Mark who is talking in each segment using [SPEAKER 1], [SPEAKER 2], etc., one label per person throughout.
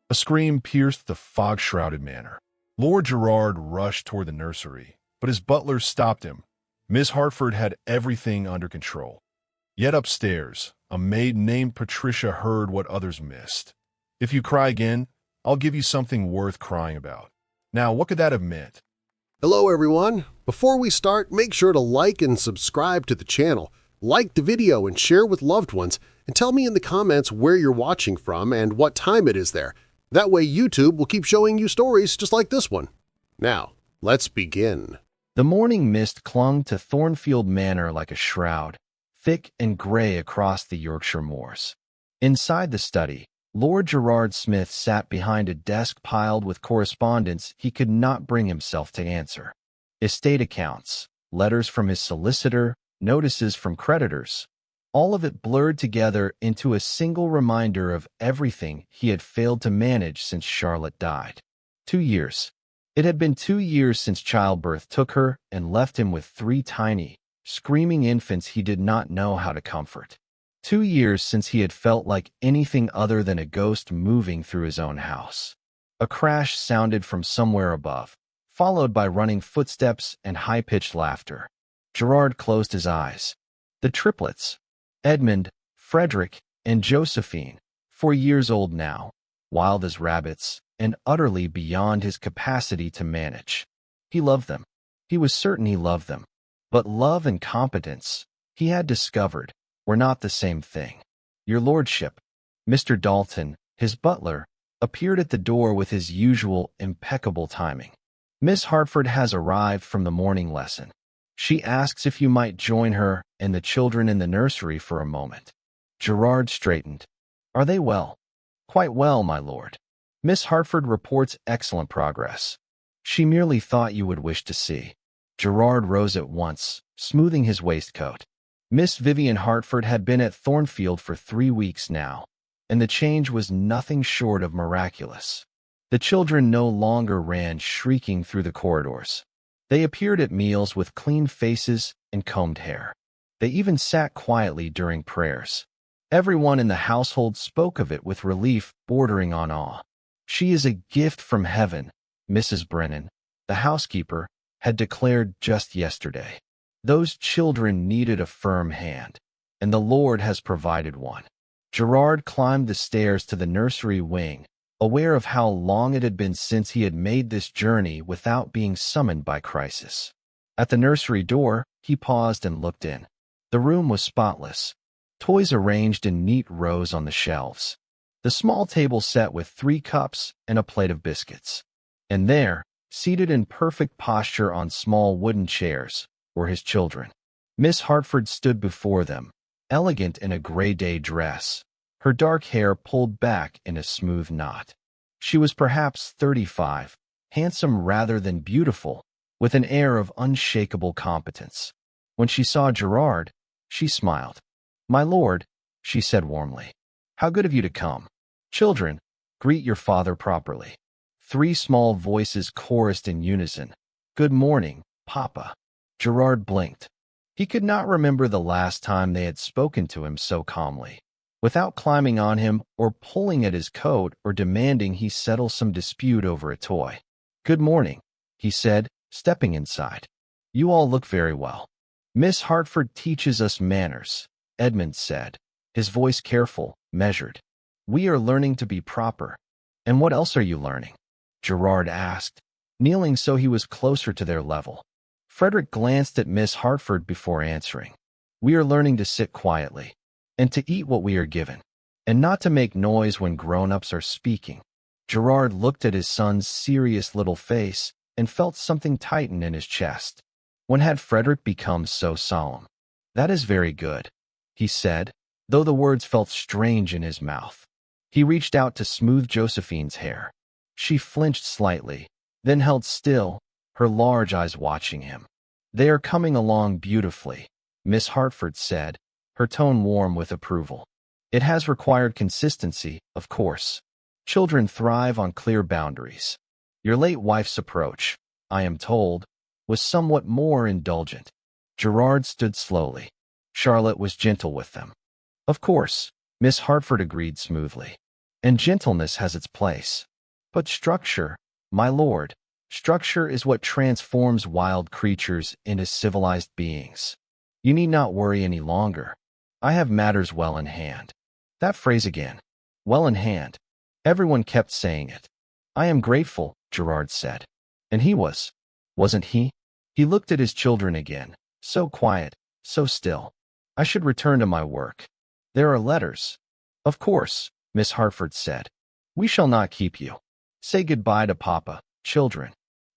[SPEAKER 1] A scream pierced the fog-shrouded manor. Lord Gerard rushed toward the nursery, but his butler stopped him. Miss Hartford had everything under control. Yet upstairs, a maid named Patricia heard what others missed. "If you cry again, I'll give you something worth crying about." Now, what could that have meant?
[SPEAKER 2] Hello everyone! Before we start, make sure to like and subscribe to the channel, like the video and share with loved ones, and tell me in the comments where you're watching from and what time it is there. That way YouTube will keep showing you stories just like this one. Now, let's begin.
[SPEAKER 3] The morning mist clung to Thornfield Manor like a shroud, thick and gray across the Yorkshire moors. Inside the study, Lord Gerard Smith sat behind a desk piled with correspondence he could not bring himself to answer. Estate accounts, letters from his solicitor, notices from creditors, all of it blurred together into a single reminder of everything he had failed to manage since Charlotte died. 2 years. It had been 2 years since childbirth took her and left him with 3 tiny, screaming infants he did not know how to comfort. 2 years since he had felt like anything other than a ghost moving through his own house. A crash sounded from somewhere above, followed by running footsteps and high-pitched laughter. Gerard closed his eyes. The triplets, Edmund, Frederick, and Josephine, 4 years old now, wild as rabbits, and utterly beyond his capacity to manage. He loved them. He was certain he loved them. But love and competence, he had discovered, were not the same thing. "Your lordship," Mr. Dalton, his butler, appeared at the door with his usual impeccable timing. "Miss Hartford has arrived from the morning lesson. She asks if you might join her and the children in the nursery for a moment." Gerard straightened. "Are they well?" "Quite well, my lord. Miss Hartford reports excellent progress. She merely thought you would wish to see." Gerard rose at once, smoothing his waistcoat. Miss Vivian Hartford had been at Thornfield for 3 weeks now, and the change was nothing short of miraculous. The children no longer ran shrieking through the corridors. They appeared at meals with clean faces and combed hair. They even sat quietly during prayers. Everyone in the household spoke of it with relief bordering on awe. "She is a gift from heaven," Mrs. Brennan, the housekeeper, had declared just yesterday. "Those children needed a firm hand, and the Lord has provided one." Gerard climbed the stairs to the nursery wing, aware of how long it had been since he had made this journey without being summoned by crisis. At the nursery door, he paused and looked in. The room was spotless, toys arranged in neat rows on the shelves, the small table set with 3 cups and a plate of biscuits. And there, seated in perfect posture on small wooden chairs, were his children. Miss Hartford stood before them, elegant in a gray day dress, her dark hair pulled back in a smooth knot. She was perhaps 35, handsome rather than beautiful, with an air of unshakable competence. When she saw Gerard, she smiled. "My lord," she said warmly, "how good of you to come. Children, greet your father properly." 3 small voices chorused in unison, "Good morning, Papa." Gerard blinked. He could not remember the last time they had spoken to him so calmly. Without climbing on him or pulling at his coat or demanding he settle some dispute over a toy. "Good morning," he said, stepping inside. "You all look very well." "Miss Hartford teaches us manners," Edmund said, his voice careful, measured. "We are learning to be proper." "And what else are you learning?" Gerard asked, kneeling so he was closer to their level. Frederick glanced at Miss Hartford before answering. "We are learning to sit quietly, and to eat what we are given, and not to make noise when grown-ups are speaking." Gerard looked at his son's serious little face and felt something tighten in his chest. When had Frederick become so solemn? "That is very good," he said, though the words felt strange in his mouth. He reached out to smooth Josephine's hair. She flinched slightly, then held still, her large eyes watching him. "They are coming along beautifully," Miss Hartford said, her tone warm with approval. "It has required consistency, of course. Children thrive on clear boundaries. Your late wife's approach, I am told, was somewhat more indulgent." Gerard stood slowly. Charlotte was gentle with them. "Of course," Miss Hartford agreed smoothly. and gentleness has its place. But structure, my lord, structure is what transforms wild creatures into civilized beings. You need not worry any longer. I have matters well in hand. That phrase again. Well in hand. Everyone kept saying it. I am grateful, Gerard said. And he was. Wasn't he? He looked at his children again. So quiet, so still. I should return to my work. There are letters. Of course, Miss Hartford said. We shall not keep you. Say goodbye to Papa, children.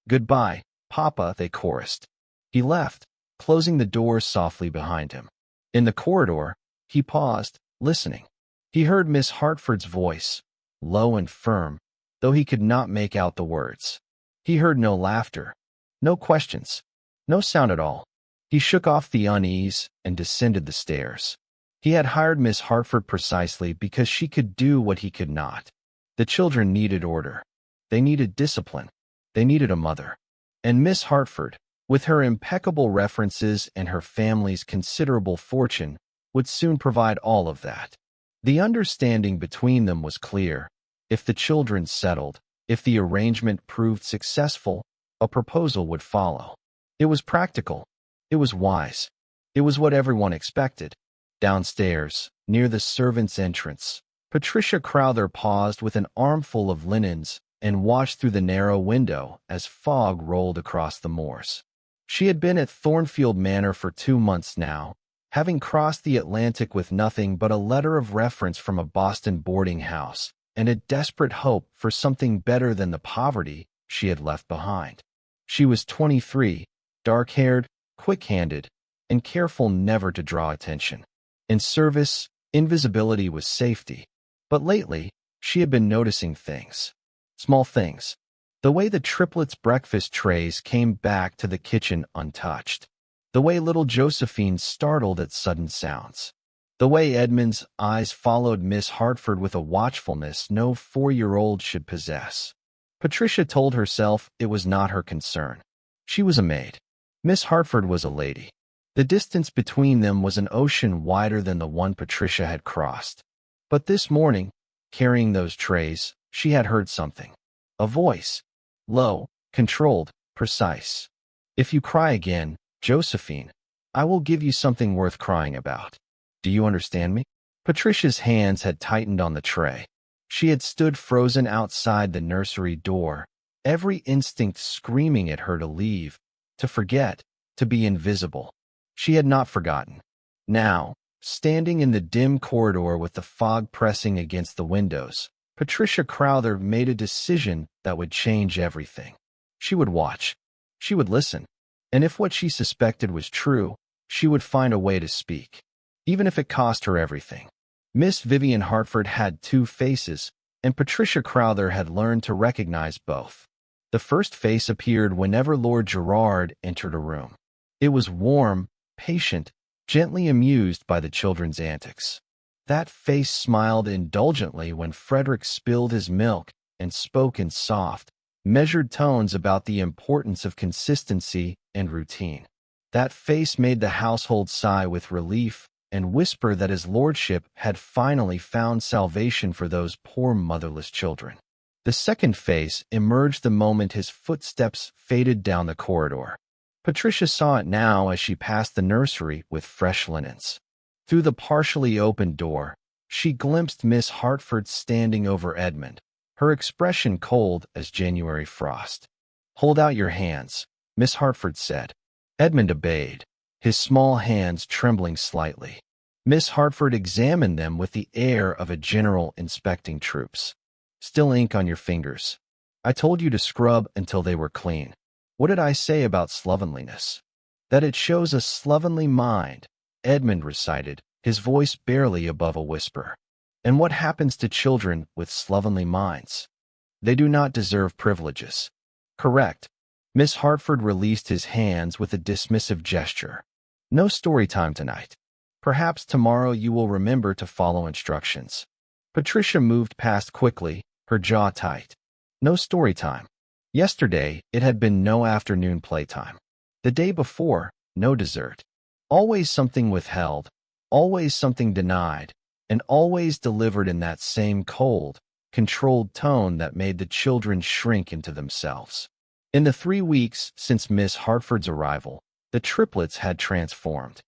[SPEAKER 3] Goodbye, Papa, they chorused. He left, closing the door softly behind him. In the corridor, he paused, listening. He heard Miss Hartford's voice, low and firm, though he could not make out the words. He heard no laughter, no questions, no sound at all. He shook off the unease and descended the stairs. He had hired Miss Hartford precisely because she could do what he could not. The children needed order. They needed discipline. They needed a mother. And Miss Hartford, with her impeccable references and her family's considerable fortune, would soon provide all of that. The understanding between them was clear. If the children settled, if the arrangement proved successful, a proposal would follow. It was practical. It was wise. It was what everyone expected. Downstairs, near the servants' entrance, Patricia Crowther paused with an armful of linens and watched through the narrow window as fog rolled across the moors. She had been at Thornfield Manor for 2 months now, having crossed the Atlantic with nothing but a letter of reference from a Boston boarding house and a desperate hope for something better than the poverty she had left behind. She was 23, dark-haired, quick-handed, and careful never to draw attention. In service, invisibility was safety. But lately, she had been noticing things. Small things. The way the triplets' breakfast trays came back to the kitchen untouched. The way little Josephine startled at sudden sounds. The way Edmund's eyes followed Miss Hartford with a watchfulness no 4-year-old should possess. Patricia told herself it was not her concern. She was a maid. Miss Hartford was a lady. The distance between them was an ocean wider than the one Patricia had crossed. But this morning, carrying those trays, she had heard something. A voice. Low, controlled, precise. If you cry again, Josephine, I will give you something worth crying about. Do you understand me? Patricia's hands had tightened on the tray. She had stood frozen outside the nursery door, every instinct screaming at her to leave, to forget, to be invisible. She had not forgotten. Now, standing in the dim corridor with the fog pressing against the windows, Patricia Crowther made a decision that would change everything. She would watch. She would listen. And if what she suspected was true, she would find a way to speak, even if it cost her everything. Miss Vivian Hartford had 2 faces, and Patricia Crowther had learned to recognize both. The first face appeared whenever Lord Gerard entered a room. It was warm, patient, gently amused by the children's antics. That face smiled indulgently when Frederick spilled his milk and spoke in soft, measured tones about the importance of consistency and routine. That face made the household sigh with relief and whisper that his lordship had finally found salvation for those poor motherless children. The second face emerged the moment his footsteps faded down the corridor. Patricia saw it now as she passed the nursery with fresh linens. Through the partially opened door, she glimpsed Miss Hartford standing over Edmund, her expression cold as January frost. "Hold out your hands," Miss Hartford said. Edmund obeyed, his small hands trembling slightly. Miss Hartford examined them with the air of a general inspecting troops. "Still ink on your fingers. I told you to scrub until they were clean. What did I say about slovenliness?" "That it shows a slovenly mind," Edmund recited, his voice barely above a whisper. "And what happens to children with slovenly minds? They do not deserve privileges." "Correct." Miss Hartford released his hands with a dismissive gesture. "No story time tonight. Perhaps tomorrow you will remember to follow instructions." Patricia moved past quickly, her jaw tight. No story time. Yesterday, it had been no afternoon playtime. The day before, no dessert. Always something withheld, always something denied, and always delivered in that same cold, controlled tone that made the children shrink into themselves. In the 3 weeks since Miss Hartford's arrival, the triplets had transformed.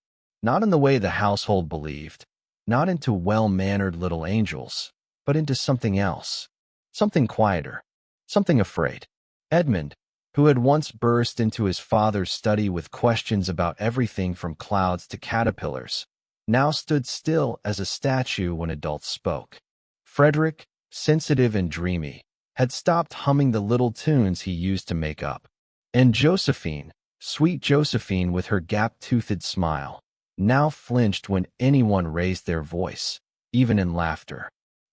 [SPEAKER 3] Not in the way the household believed, not into well-mannered little angels, but into something else. Something quieter, something afraid. Edmund, who had once burst into his father's study with questions about everything from clouds to caterpillars, now stood still as a statue when adults spoke. Frederick, sensitive and dreamy, had stopped humming the little tunes he used to make up. And Josephine, sweet Josephine with her gap-toothed smile, now flinched when anyone raised their voice, even in laughter.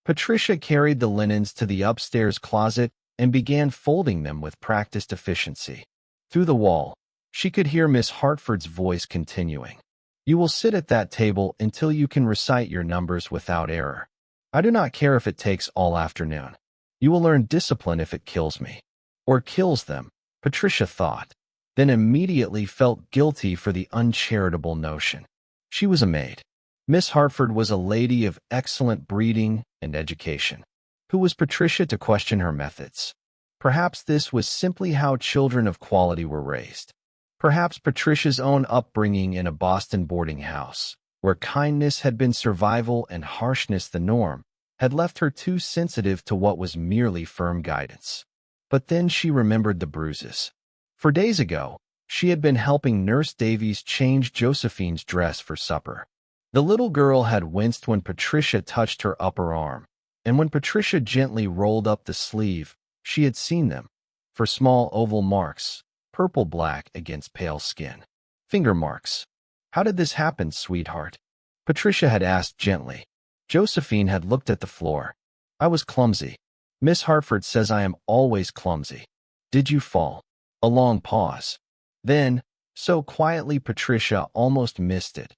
[SPEAKER 3] Patricia carried the linens to the upstairs closet and began folding them with practiced efficiency. Through the wall, she could hear Miss Hartford's voice continuing. "You will sit at that table until you can recite your numbers without error. I do not care if it takes all afternoon. You will learn discipline if it kills me." Or kills them, Patricia thought, then immediately felt guilty for the uncharitable notion. She was a maid. Miss Hartford was a lady of excellent breeding and education. Who was Patricia to question her methods? Perhaps this was simply how children of quality were raised. Perhaps Patricia's own upbringing in a Boston boarding house, where kindness had been survival and harshness the norm, had left her too sensitive to what was merely firm guidance. But then she remembered the bruises. For days ago, she had been helping Nurse Davies change Josephine's dress for supper. The little girl had winced when Patricia touched her upper arm, and when Patricia gently rolled up the sleeve, she had seen them, for small oval marks, purple-black against pale skin. Finger marks. "How did this happen, sweetheart?" Patricia had asked gently. Josephine had looked at the floor. "I was clumsy. Miss Hartford says I am always clumsy." "Did you fall?" A long pause. Then, so quietly Patricia almost missed it.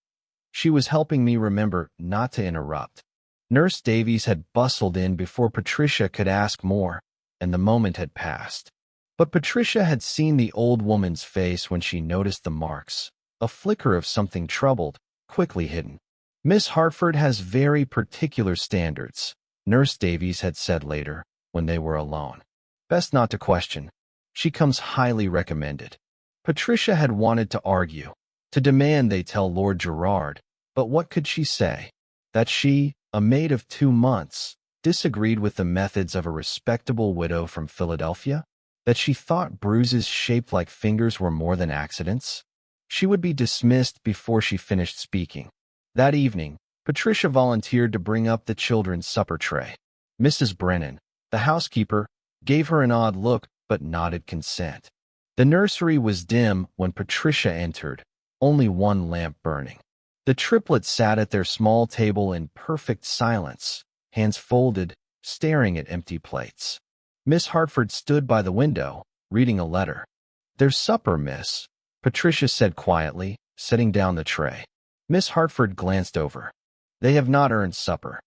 [SPEAKER 3] "She was helping me remember not to interrupt." Nurse Davies had bustled in before Patricia could ask more, and the moment had passed. But Patricia had seen the old woman's face when she noticed the marks, a flicker of something troubled, quickly hidden. "Miss Hartford has very particular standards," Nurse Davies had said later, when they were alone. "Best not to question. She comes highly recommended." Patricia had wanted to argue, to demand they tell Lord Gerard, but what could she say? That she, a maid of 2 months, disagreed with the methods of a respectable widow from Philadelphia? That she thought bruises shaped like fingers were more than accidents? She would be dismissed before she finished speaking. That evening, Patricia volunteered to bring up the children's supper tray. Mrs. Brennan, the housekeeper, gave her an odd look but nodded consent. The nursery was dim when Patricia entered, only one lamp burning. The triplets sat at their small table in perfect silence, hands folded, staring at empty plates. Miss Hartford stood by the window, reading a letter. "There's supper, miss," Patricia said quietly, setting down the tray. Miss Hartford glanced over. "They have not earned supper."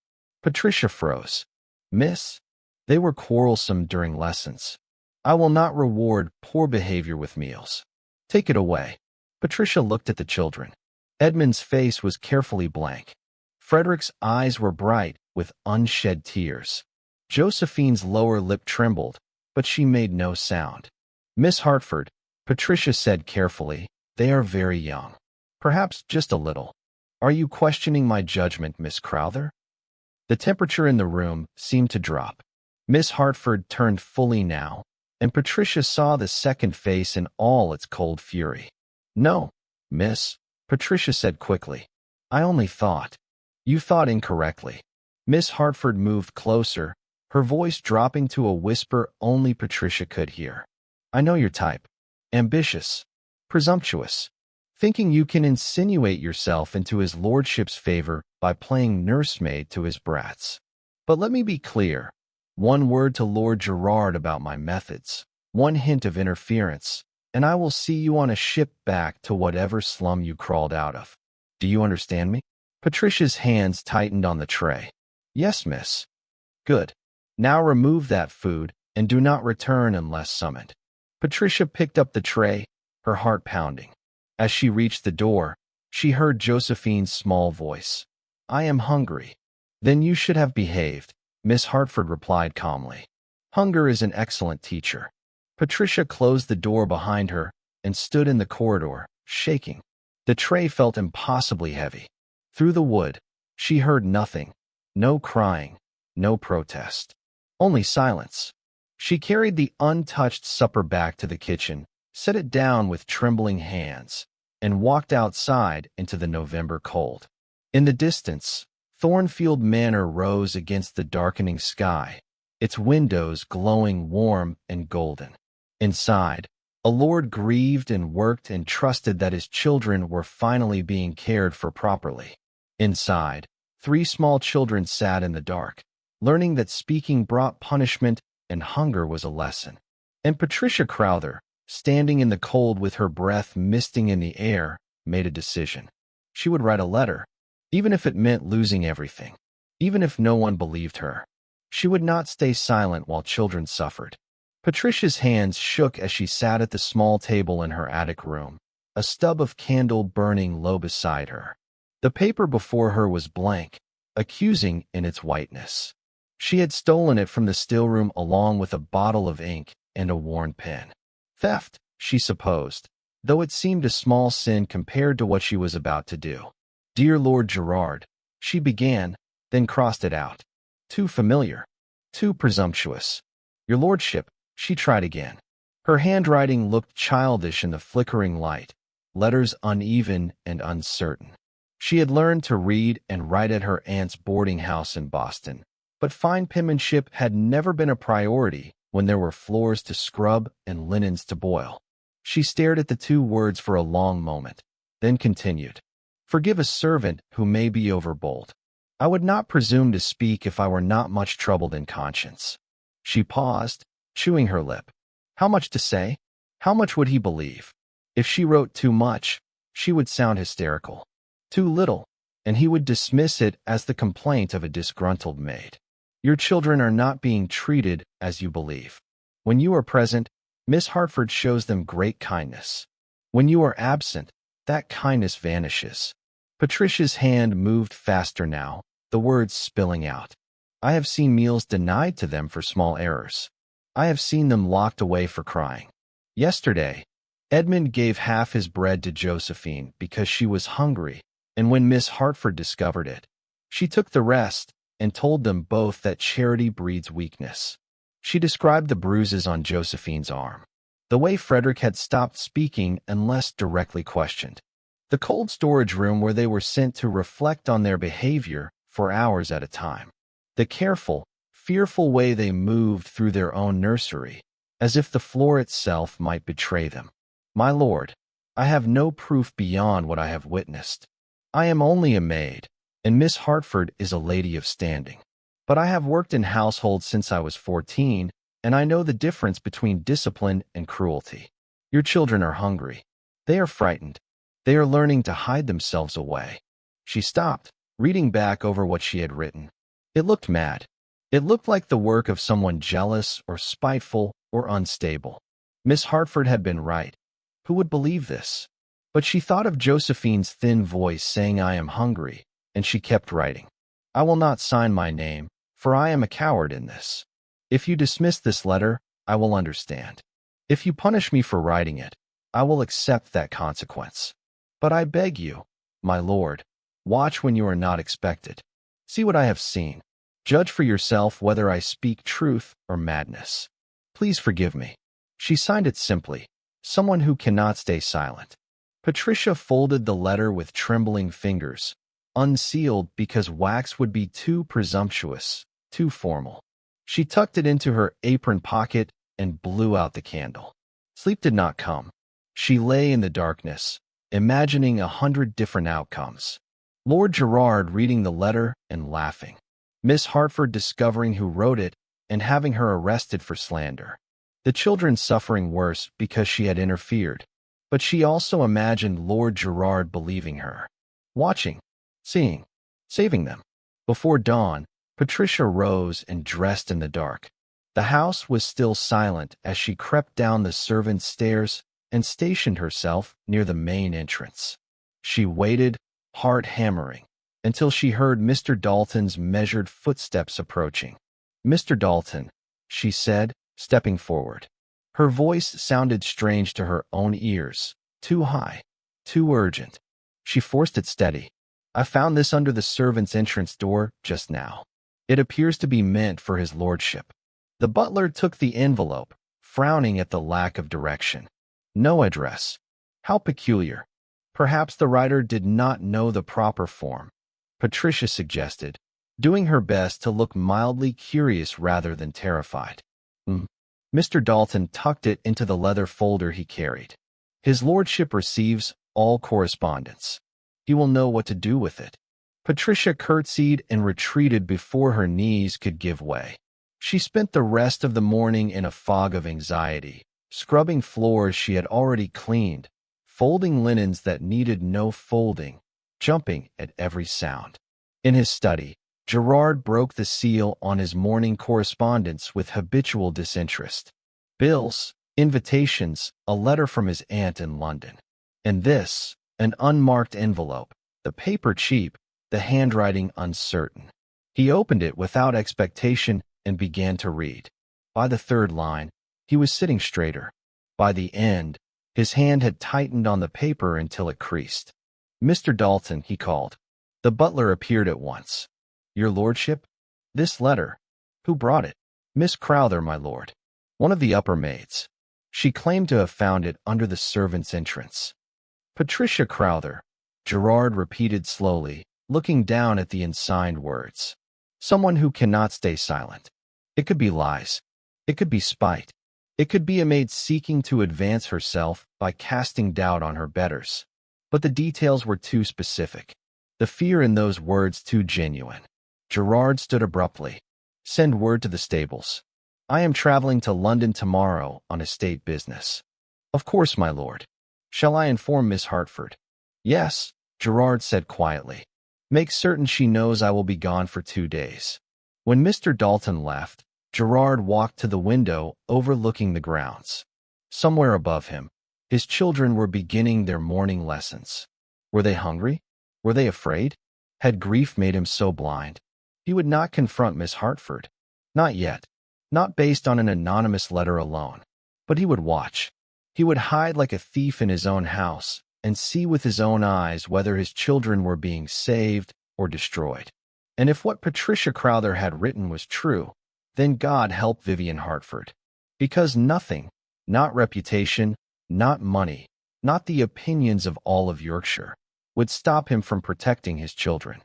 [SPEAKER 3] Patricia froze. "Miss, they were quarrelsome during lessons. I will not reward poor behavior with meals. Take it away." Patricia looked at the children. Edmund's face was carefully blank. Frederick's eyes were bright, with unshed tears. Josephine's lower lip trembled, but she made no sound. "Miss Hartford," Patricia said carefully, "they are very young. Perhaps just a little. Are you questioning my judgment, Miss Crowther?" The temperature in the room seemed to drop. Miss Hartford turned fully now, and Patricia saw the second face in all its cold fury. "No, miss," Patricia said quickly. "I only thought." "You thought incorrectly." Miss Hartford moved closer, her voice dropping to a whisper only Patricia could hear. "I know your type. Ambitious. Presumptuous. Thinking you can insinuate yourself into his lordship's favor by playing nursemaid to his brats. But let me be clear. One word to Lord Gerard about my methods, one hint of interference, and I will see you on a ship back to whatever slum you crawled out of. Do you understand me?" Patricia's hands tightened on the tray. "Yes, miss." "Good. Now remove that food, and do not return unless summoned." Patricia picked up the tray, her heart pounding. As she reached the door, she heard Josephine's small voice. "I am hungry." "Then you should have behaved," Miss Hartford replied calmly. Hunger is an excellent teacher. Patricia closed the door behind her and stood in the corridor, shaking. The tray felt impossibly heavy. Through the wood, she heard nothing. No crying, no protest. Only silence. She carried the untouched supper back to the kitchen, set it down with trembling hands, and walked outside into the November cold. In the distance, Thornfield Manor rose against the darkening sky, its windows glowing warm and golden. Inside, a lord grieved and worked and trusted that his children were finally being cared for properly. Inside, 3 small children sat in the dark, learning that speaking brought punishment and hunger was a lesson. And Patricia Crowther, standing in the cold with her breath misting in the air, made a decision. She would write a letter, even if it meant losing everything, even if no one believed her. She would not stay silent while children suffered. Patricia's hands shook as she sat at the small table in her attic room, a stub of candle burning low beside her. The paper before her was blank, accusing in its whiteness. She had stolen it from the stillroom along with a bottle of ink and a worn pen. Theft, she supposed, though it seemed a small sin compared to what she was about to do. Dear Lord Gerard, she began, then crossed it out. Too familiar. Too presumptuous. Your lordship, she tried again. Her handwriting looked childish in the flickering light, letters uneven and uncertain. She had learned to read and write at her aunt's boarding house in Boston, but fine penmanship had never been a priority when there were floors to scrub and linens to boil. She stared at the 2 words for a long moment, then continued. Forgive a servant who may be overbold. I would not presume to speak if I were not much troubled in conscience. She paused, chewing her lip. How much to say? How much would he believe? If she wrote too much, she would sound hysterical. Too little, and he would dismiss it as the complaint of a disgruntled maid. Your children are not being treated as you believe. When you are present, Miss Hartford shows them great kindness. When you are absent, that kindness vanishes. Patricia's hand moved faster now, the words spilling out. I have seen meals denied to them for small errors. I have seen them locked away for crying. Yesterday, Edmund gave half his bread to Josephine because she was hungry, and when Miss Hartford discovered it, she took the rest and told them both that charity breeds weakness. She described the bruises on Josephine's arm, the way Frederick had stopped speaking unless directly questioned, the cold storage room where they were sent to reflect on their behavior for hours at a time, the careful, fearful way they moved through their own nursery, as if the floor itself might betray them. My lord, I have no proof beyond what I have witnessed. I am only a maid, and Miss Hartford is a lady of standing. But I have worked in households since I was 14, and I know the difference between discipline and cruelty. Your children are hungry. They are frightened. They are learning to hide themselves away. She stopped, reading back over what she had written. It looked mad. It looked like the work of someone jealous or spiteful or unstable. Miss Hartford had been right. Who would believe this? But she thought of Josephine's thin voice saying I am hungry, and she kept writing. I will not sign my name, for I am a coward in this. If you dismiss this letter, I will understand. If you punish me for writing it, I will accept that consequence. But I beg you, my lord, watch when you are not expected. See what I have seen. Judge for yourself whether I speak truth or madness. Please forgive me. She signed it simply, someone who cannot stay silent. Patricia folded the letter with trembling fingers, unsealed because wax would be too presumptuous, too formal. She tucked it into her apron pocket and blew out the candle. Sleep did not come. She lay in the darkness, imagining 100 different outcomes. Lord Gerard reading the letter and laughing. Miss Hartford discovering who wrote it and having her arrested for slander. The children suffering worse because she had interfered. But she also imagined Lord Gerard believing her. Watching, seeing, saving them. Before dawn, Patricia rose and dressed in the dark. The house was still silent as she crept down the servants' stairs and stationed herself near the main entrance. She waited, heart hammering, until she heard Mr. Dalton's measured footsteps approaching. "Mr. Dalton," she said, stepping forward. Her voice sounded strange to her own ears, too high, too urgent. She forced it steady. "I found this under the servants' entrance door just now. It appears to be meant for his lordship." The butler took the envelope, frowning at the lack of direction. No address. How peculiar. Perhaps the writer did not know the proper form, Patricia suggested, doing her best to look mildly curious rather than terrified. Mr. Dalton tucked it into the leather folder he carried. "His lordship receives all correspondence. He will know what to do with it." Patricia curtsied and retreated before her knees could give way. She spent the rest of the morning in a fog of anxiety, scrubbing floors she had already cleaned, folding linens that needed no folding, jumping at every sound. In his study, Gerard broke the seal on his morning correspondence with habitual disinterest. Bills, invitations, a letter from his aunt in London. And this, an unmarked envelope, the paper cheap, the handwriting uncertain. He opened it without expectation and began to read. By the third line, he was sitting straighter. By the end, his hand had tightened on the paper until it creased. "Mr. Dalton," he called. The butler appeared at once. "Your lordship? This letter. Who brought it?" "Miss Crowther, my lord. One of the upper maids. She claimed to have found it under the servants' entrance." "Patricia Crowther," Gerard repeated slowly, looking down at the unsigned words. "Someone who cannot stay silent. It could be lies. It could be spite. It could be a maid seeking to advance herself by casting doubt on her betters. But the details were too specific. The fear in those words too genuine." Gerard stood abruptly. "Send word to the stables. I am traveling to London tomorrow on estate business." "Of course, my lord. Shall I inform Miss Hartford?" "Yes," Gerard said quietly. "Make certain she knows I will be gone for 2 days." When Mr. Dalton left, Gerard walked to the window overlooking the grounds. Somewhere above him, his children were beginning their morning lessons. Were they hungry? Were they afraid? Had grief made him so blind? He would not confront Miss Hartford. Not yet. Not based on an anonymous letter alone. But he would watch. He would hide like a thief in his own house and see with his own eyes whether his children were being saved or destroyed. And if what Patricia Crowther had written was true, then God help Vivian Hartford. Because nothing, not reputation, not money, not the opinions of all of Yorkshire, would stop him from protecting his children.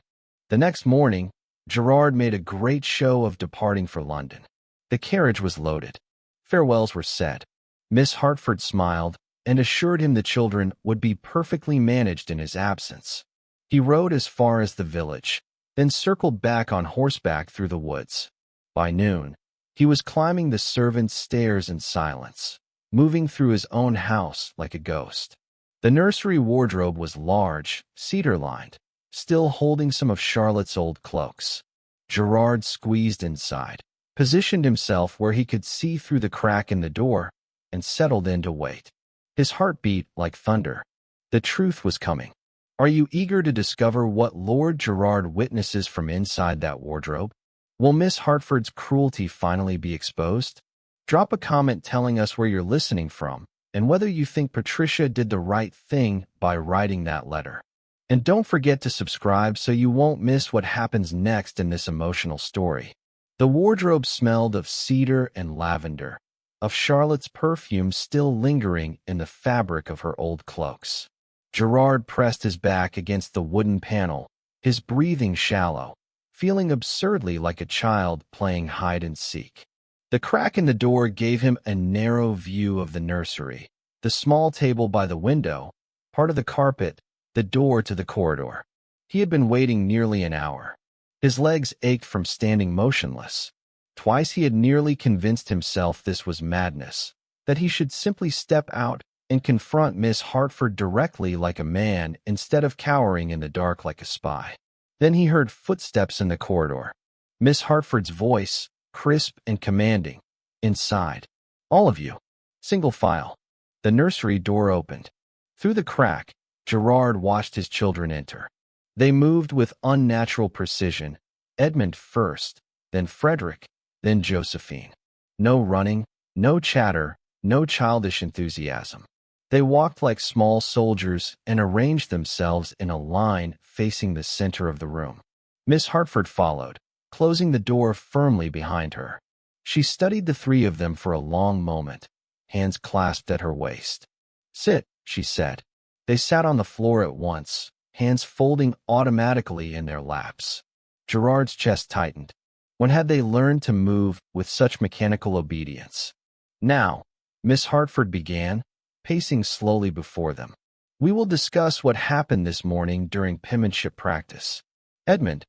[SPEAKER 3] The next morning, Gerard made a great show of departing for London. The carriage was loaded. Farewells were said. Miss Hartford smiled and assured him the children would be perfectly managed in his absence. He rode as far as the village, then circled back on horseback through the woods. By noon, he was climbing the servants' stairs in silence, moving through his own house like a ghost. The nursery wardrobe was large, cedar-lined, still holding some of Charlotte's old cloaks. Gerard squeezed inside, positioned himself where he could see through the crack in the door, and settled in to wait. His heart beat like thunder. The truth was coming. Are you eager to discover what Lord Gerard witnesses from inside that wardrobe? Will Miss Hartford's cruelty finally be exposed? Drop a comment telling us where you're listening from and whether you think Patricia did the right thing by writing that letter. And don't forget to subscribe so you won't miss what happens next in this emotional story. The wardrobe smelled of cedar and lavender, of Charlotte's perfume still lingering in the fabric of her old cloaks. Gerard pressed his back against the wooden panel, his breathing shallow, feeling absurdly like a child playing hide-and-seek. The crack in the door gave him a narrow view of the nursery, the small table by the window, part of the carpet, the door to the corridor. He had been waiting nearly an hour. His legs ached from standing motionless. Twice he had nearly convinced himself this was madness, that he should simply step out and confront Miss Hartford directly like a man instead of cowering in the dark like a spy. Then he heard footsteps in the corridor. Miss Hartford's voice, crisp and commanding. Inside. All of you. Single file. The nursery door opened. Through the crack, Gerard watched his children enter. They moved with unnatural precision, Edmund first, then Frederick, Then Josephine. No running, no chatter, no childish enthusiasm. They walked like small soldiers and arranged themselves in a line facing the center of the room. Miss Hartford followed, closing the door firmly behind her. She studied the three of them for a long moment, hands clasped at her waist. "Sit," she said. They sat on the floor at once, hands folding automatically in their laps. Gerard's chest tightened. When had they learned to move with such mechanical obedience? "Now," Miss Hartford began, pacing slowly before them, "we will discuss what happened this morning during penmanship practice. Edmund,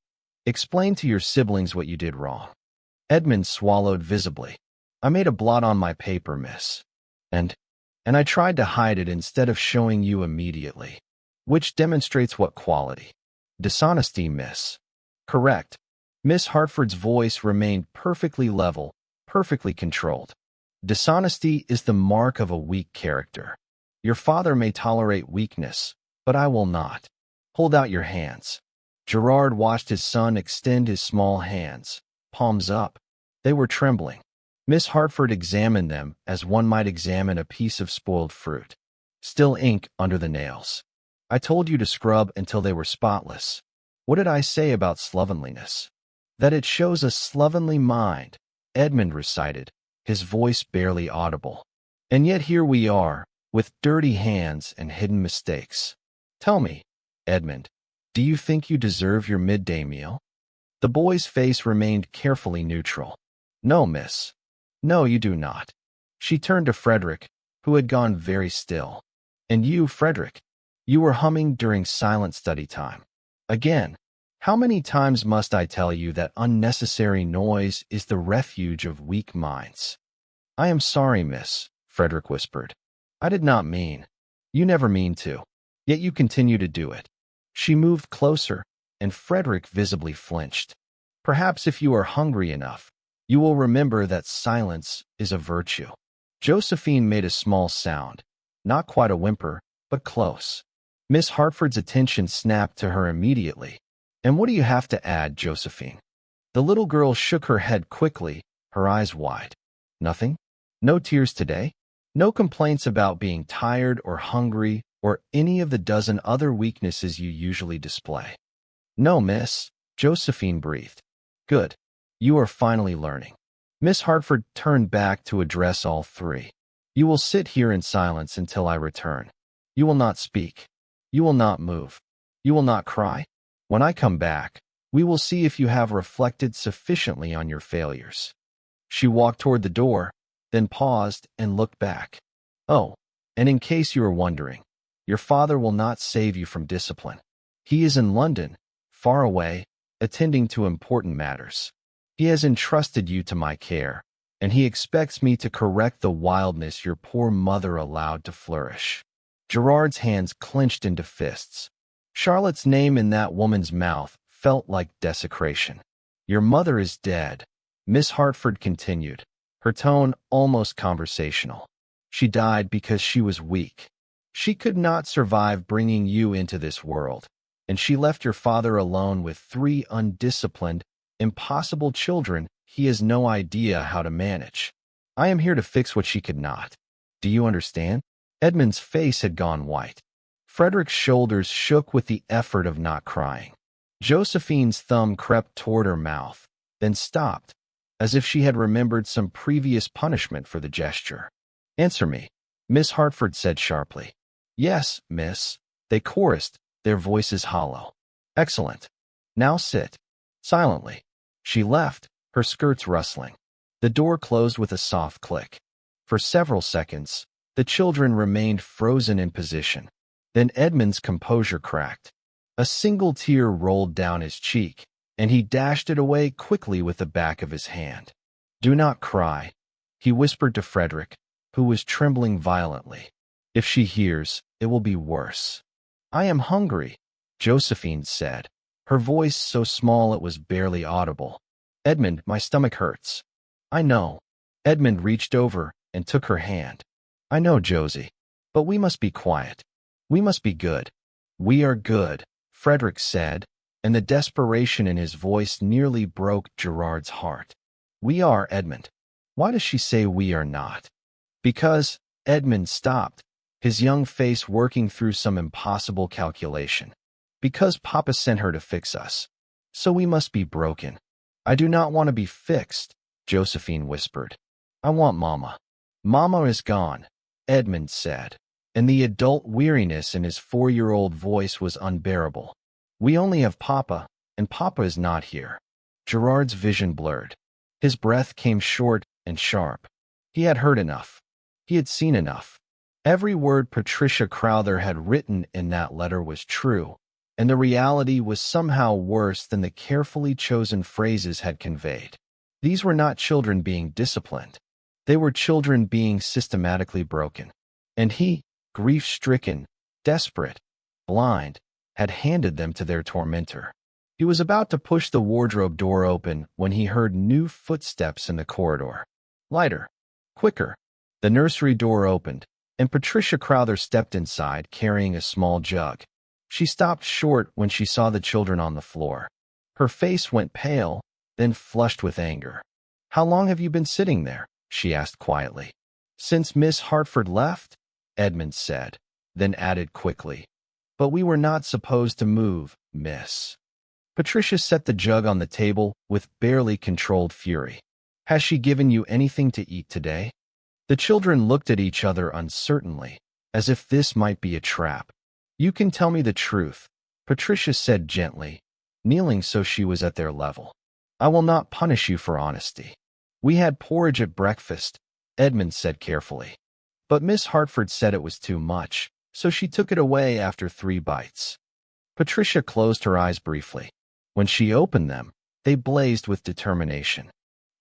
[SPEAKER 3] explain to your siblings what you did wrong." Edmund swallowed visibly. "I made a blot on my paper, miss. And I tried to hide it instead of showing you immediately. Which demonstrates what quality? Dishonesty, miss." "Correct." Miss Hartford's voice remained perfectly level, perfectly controlled. "Dishonesty is the mark of a weak character. Your father may tolerate weakness, but I will not. Hold out your hands." Gerard watched his son extend his small hands, palms up. They were trembling. Miss Hartford examined them as one might examine a piece of spoiled fruit. Still ink under the nails. "I told you to scrub until they were spotless. What did I say about slovenliness?" "That it shows a slovenly mind," Edmund recited, his voice barely audible. "And yet here we are, with dirty hands and hidden mistakes. Tell me, Edmund, do you think you deserve your midday meal?" The boy's face remained carefully neutral. "No, miss. No, you do not." She turned to Frederick, who had gone very still. "And you, Frederick, you were humming during silent study time. Again, how many times must I tell you that unnecessary noise is the refuge of weak minds?" "I am sorry, miss," Frederick whispered. "I did not mean. You never mean to. Yet you continue to do it." She moved closer, and Frederick visibly flinched. "Perhaps if you are hungry enough, you will remember that silence is a virtue." Josephine made a small sound, not quite a whimper, but close. Miss Hartford's attention snapped to her immediately. "And what do you have to add, Josephine?" The little girl shook her head quickly, her eyes wide. "Nothing? No tears today? No complaints about being tired or hungry or any of the dozen other weaknesses you usually display?" "No, miss," Josephine breathed. "Good. You are finally learning." Miss Hartford turned back to address all three. "You will sit here in silence until I return. You will not speak. You will not move. You will not cry. When I come back, we will see if you have reflected sufficiently on your failures." She walked toward the door, then paused and looked back. "Oh, and in case you are wondering, your father will not save you from discipline. He is in London, far away, attending to important matters. He has entrusted you to my care, and he expects me to correct the wildness your poor mother allowed to flourish." Gerard's hands clenched into fists. Charlotte's name in that woman's mouth felt like desecration. "Your mother is dead," Miss Hartford continued, her tone almost conversational. "She died because she was weak. She could not survive bringing you into this world, and she left your father alone with 3 undisciplined, impossible children he has no idea how to manage. I am here to fix what she could not. Do you understand?" Edmund's face had gone white. Frederick's shoulders shook with the effort of not crying. Josephine's thumb crept toward her mouth, then stopped, as if she had remembered some previous punishment for the gesture. "Answer me," Miss Hartford said sharply. "Yes, miss," they chorused, their voices hollow. "Excellent. Now sit." Silently, she left, her skirts rustling. The door closed with a soft click. For several seconds, the children remained frozen in position. Then Edmund's composure cracked. A single tear rolled down his cheek, and he dashed it away quickly with the back of his hand. "Do not cry," he whispered to Frederick, who was trembling violently. "If she hears, it will be worse." "I am hungry," Josephine said, her voice so small it was barely audible. "Edmund, my stomach hurts." "I know." Edmund reached over and took her hand. "I know, Josie, but we must be quiet. We must be good." "We are good," Frederick said, and the desperation in his voice nearly broke Gerard's heart. We are, Edmund. Why does she say we are not? Because, Edmund stopped, his young face working through some impossible calculation. Because Papa sent her to fix us. So we must be broken. I do not want to be fixed, Josephine whispered. I want Mama. Mama is gone, Edmund said, and the adult weariness in his 4-year-old voice was unbearable. We only have Papa, and Papa is not here. Gerard's vision blurred. His breath came short and sharp. He had heard enough. He had seen enough. Every word Patricia Crowther had written in that letter was true, and the reality was somehow worse than the carefully chosen phrases had conveyed. These were not children being disciplined. They were children being systematically broken. And he, grief-stricken, desperate, blind, had handed them to their tormentor. He was about to push the wardrobe door open when he heard new footsteps in the corridor. Lighter. Quicker. The nursery door opened, and Patricia Crowther stepped inside carrying a small jug. She stopped short when she saw the children on the floor. Her face went pale, then flushed with anger. How long have you been sitting there? She asked quietly. Since Miss Hartford left, Edmund said, then added quickly. But we were not supposed to move, miss. Patricia set the jug on the table with barely controlled fury. Has she given you anything to eat today? The children looked at each other uncertainly, as if this might be a trap. You can tell me the truth, Patricia said gently, kneeling so she was at their level. I will not punish you for honesty. We had porridge at breakfast, Edmund said carefully. But Miss Hartford said it was too much, so she took it away after 3 bites. Patricia closed her eyes briefly. When she opened them, they blazed with determination.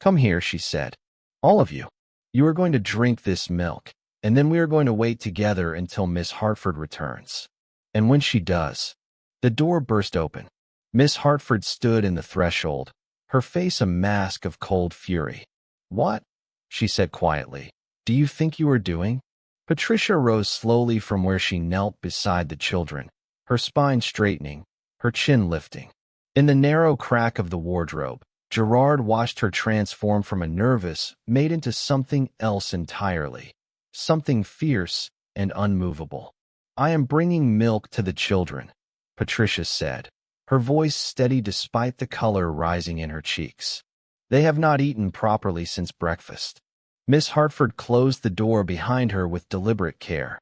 [SPEAKER 3] Come here, she said. All of you. You are going to drink this milk, and then we are going to wait together until Miss Hartford returns. And when she does, the door burst open. Miss Hartford stood in the threshold, her face a mask of cold fury. What? She said quietly. Do you think you are doing? Patricia rose slowly from where she knelt beside the children, her spine straightening, her chin lifting. In the narrow crack of the wardrobe, Gerard watched her transform from a nervous Maid into something else entirely, something fierce and unmovable. I am bringing milk to the children, Patricia said, her voice steady despite the color rising in her cheeks. They have not eaten properly since breakfast. Miss Hartford closed the door behind her with deliberate care.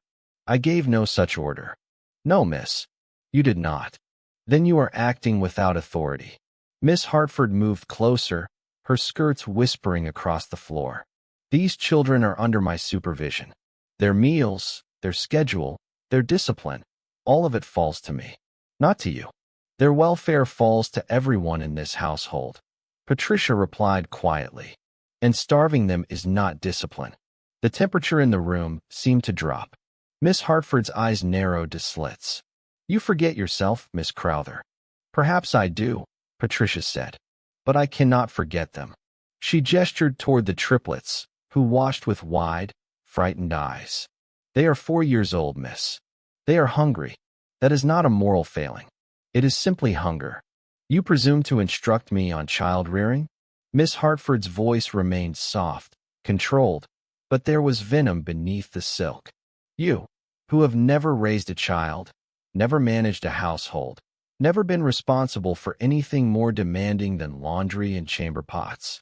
[SPEAKER 3] I gave no such order. No, miss. You did not. Then you are acting without authority. Miss Hartford moved closer, her skirts whispering across the floor. These children are under my supervision. Their meals, their schedule, their discipline, all of it falls to me, not to you. Their welfare falls to everyone in this household. Patricia replied quietly. And starving them is not discipline. The temperature in the room seemed to drop. Miss Hartford's eyes narrowed to slits. You forget yourself, Miss Crowther. Perhaps I do, Patricia said. But I cannot forget them. She gestured toward the triplets, who watched with wide, frightened eyes. They are 4 years old, miss. They are hungry. That is not a moral failing. It is simply hunger. You presume to instruct me on child-rearing? Miss Hartford's voice remained soft, controlled, but there was venom beneath the silk. You, who have never raised a child, never managed a household, never been responsible for anything more demanding than laundry and chamber pots.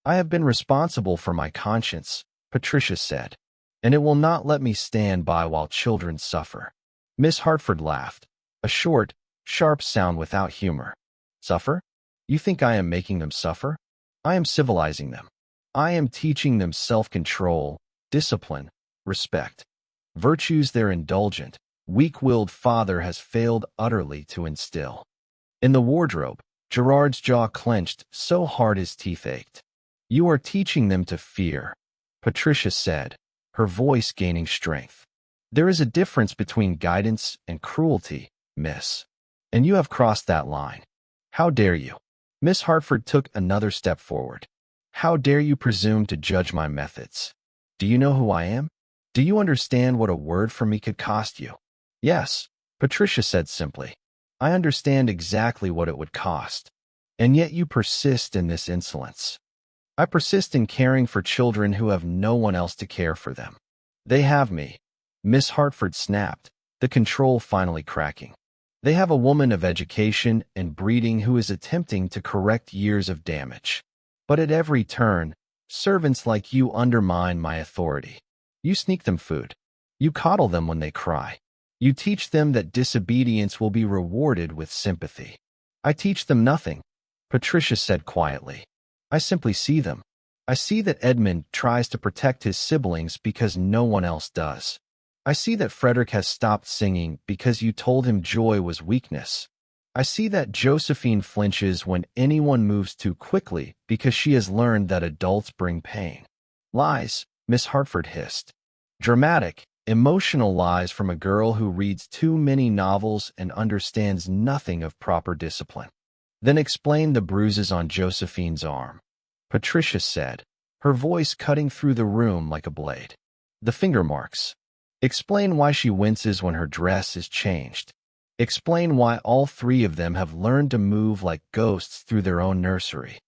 [SPEAKER 3] I have been responsible for my conscience, Patricia said, and it will not let me stand by while children suffer. Miss Hartford laughed, a short, sharp sound without humor. Suffer? You think I am making them suffer? I am civilizing them. I am teaching them self-control, discipline, respect. Virtues their indulgent, weak-willed father has failed utterly to instill. In the wardrobe, Gerard's jaw clenched so hard his teeth ached. You are teaching them to fear, Patricia said, her voice gaining strength. There is a difference between guidance and cruelty, miss. And you have crossed that line. How dare you? Miss Hartford took another step forward. How dare you presume to judge my methods? Do you know who I am? Do you understand what a word from me could cost you? Yes, Patricia said simply. I understand exactly what it would cost. And yet you persist in this insolence. I persist in caring for children who have no one else to care for them. They have me. Miss Hartford snapped, the control finally cracking. They have a woman of education and breeding who is attempting to correct years of damage. But at every turn, servants like you undermine my authority. You sneak them food. You coddle them when they cry. You teach them that disobedience will be rewarded with sympathy. I teach them nothing, Patricia said quietly. I simply see them. I see that Edmund tries to protect his siblings because no one else does. I see that Frederick has stopped singing because you told him joy was weakness. I see that Josephine flinches when anyone moves too quickly because she has learned that adults bring pain. Lies, Miss Hartford hissed. Dramatic, emotional lies from a girl who reads too many novels and understands nothing of proper discipline. Then explain the bruises on Josephine's arm, Patricia said, her voice cutting through the room like a blade. The finger marks. Explain why she winces when her dress is changed. Explain why all three of them have learned to move like ghosts through their own nursery.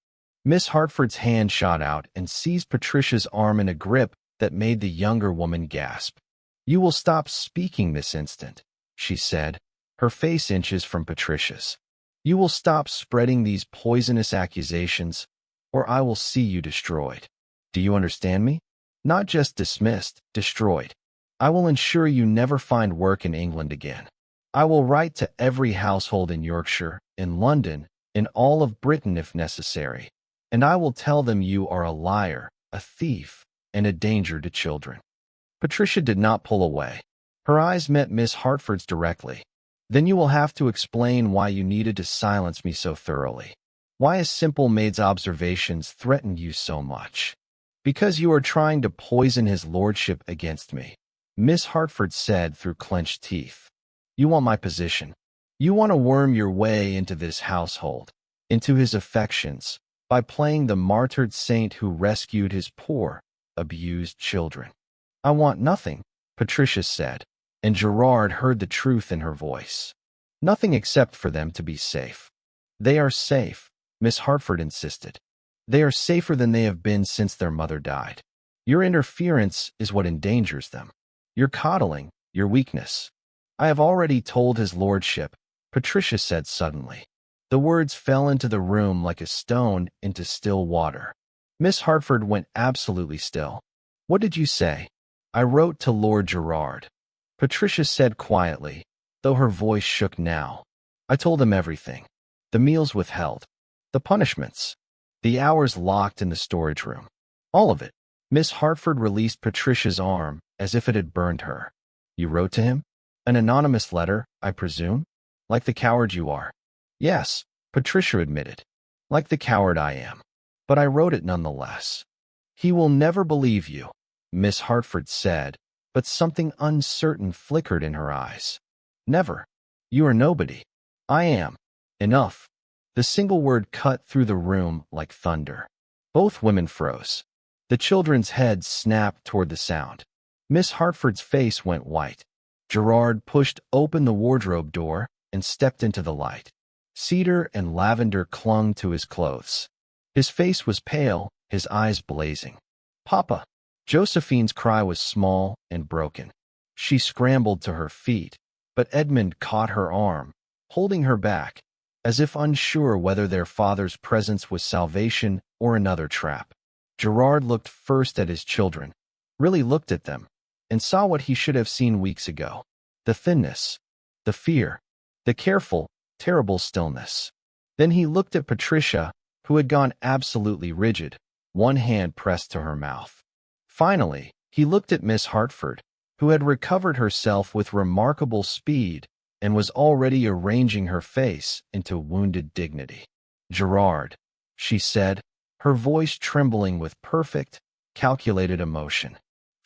[SPEAKER 3] Miss Hartford's hand shot out and seized Patricia's arm in a grip that made the younger woman gasp. You will stop speaking this instant, she said, her face inches from Patricia's. You will stop spreading these poisonous accusations, or I will see you destroyed. Do you understand me? Not just dismissed, destroyed. I will ensure you never find work in England again. I will write to every household in Yorkshire, in London, in all of Britain if necessary, and I will tell them you are a liar, a thief, and a danger to children. Patricia did not pull away. Her eyes met Miss Hartford's directly. Then you will have to explain why you needed to silence me so thoroughly. Why a simple maid's observations threatened you so much. Because you are trying to poison his lordship against me, Miss Hartford said through clenched teeth. You want my position. You want to worm your way into this household, into his affections, by playing the martyred saint who rescued his poor, abused children. I want nothing, Patricia said, and Gerard heard the truth in her voice. Nothing except for them to be safe. They are safe, Miss Hartford insisted. They are safer than they have been since their mother died. Your interference is what endangers them. Your coddling, your weakness. I have already told his lordship, Patricia said suddenly. The words fell into the room like a stone into still water. Miss Hartford went absolutely still. What did you say? I wrote to Lord Gerard, Patricia said quietly, though her voice shook now. I told him everything. The meals withheld. The punishments. The hours locked in the storage room. All of it. Miss Hartford released Patricia's arm as if it had burned her. You wrote to him? An anonymous letter, I presume? Like the coward you are. Yes, Patricia admitted. Like the coward I am. But I wrote it nonetheless. He will never believe you, Miss Hartford said, but something uncertain flickered in her eyes. Never. You are nobody. I am. Enough. The single word cut through the room like thunder. Both women froze. The children's heads snapped toward the sound. Miss Hartford's face went white. Gerard pushed open the wardrobe door and stepped into the light. Cedar and lavender clung to his clothes. His face was pale, his eyes blazing. Papa! Josephine's cry was small and broken. She scrambled to her feet, but Edmund caught her arm, holding her back, as if unsure whether their father's presence was salvation or another trap. Gerard looked first at his children, really looked at them, and saw what he should have seen weeks ago. The thinness, the fear, the careful, terrible stillness. Then he looked at Patricia, who had gone absolutely rigid, one hand pressed to her mouth. Finally, he looked at Miss Hartford, who had recovered herself with remarkable speed and was already arranging her face into wounded dignity. Gerard, she said, her voice trembling with perfect, calculated emotion.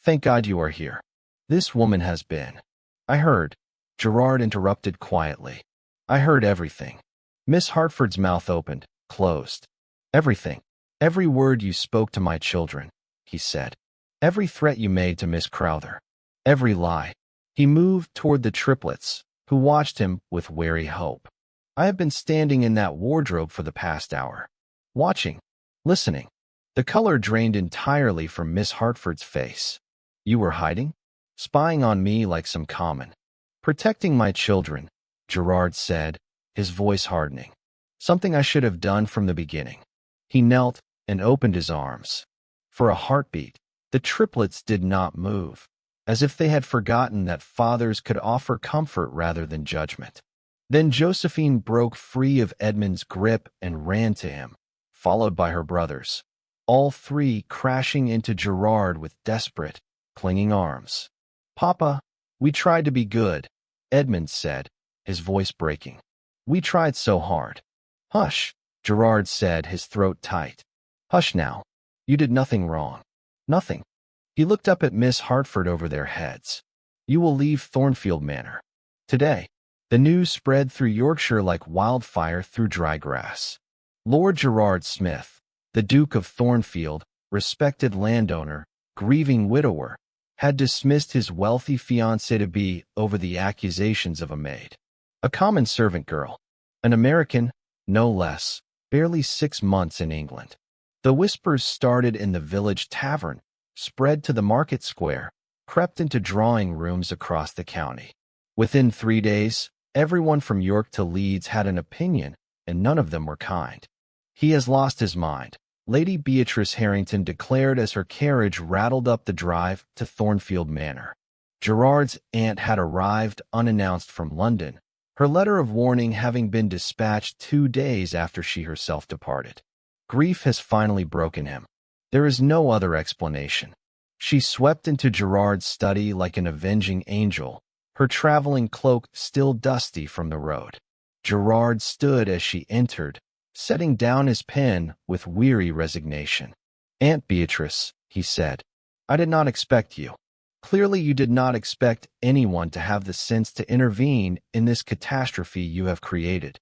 [SPEAKER 3] Thank God you are here. This woman has been. I heard. Gerard interrupted quietly. I heard everything. Miss Hartford's mouth opened, closed. Everything. Every word you spoke to my children, he said. Every threat you made to Miss Crowther. Every lie. He moved toward the triplets, who watched him with wary hope. I have been standing in that wardrobe for the past hour. Watching. Listening. The color drained entirely from Miss Hartford's face. You were hiding? Spying on me like some common. Protecting my children, Gerard said, his voice hardening. Something I should have done from the beginning. He knelt and opened his arms. For a heartbeat, the triplets did not move, as if they had forgotten that fathers could offer comfort rather than judgment. Then Josephine broke free of Edmund's grip and ran to him, followed by her brothers, all three crashing into Gerard with desperate, clinging arms. "Papa, we tried to be good," Edmund said, his voice breaking. "We tried so hard." "Hush," Gerard said, his throat tight. "Hush now. You did nothing wrong." "Nothing." He looked up at Miss Hartford over their heads. "You will leave Thornfield Manor today." The news spread through Yorkshire like wildfire through dry grass. Lord Gerard Smith, the Duke of Thornfield, respected landowner, grieving widower, had dismissed his wealthy fiancée-to-be over the accusations of a maid. A common servant girl. An American, no less, barely 6 months in England. The whispers started in the village tavern, spread to the market square, crept into drawing rooms across the county. Within 3 days, everyone from York to Leeds had an opinion, and none of them were kind. "He has lost his mind," Lady Beatrice Harrington declared as her carriage rattled up the drive to Thornfield Manor. Gerard's aunt had arrived unannounced from London, her letter of warning having been dispatched 2 days after she herself departed. Grief has finally broken him. There is no other explanation. She swept into Gerard's study like an avenging angel, her traveling cloak still dusty from the road. Gerard stood as she entered, setting down his pen with weary resignation. "Aunt Beatrice," he said, "I did not expect you. Clearly you did not expect anyone to have the sense to intervene in this catastrophe you have created."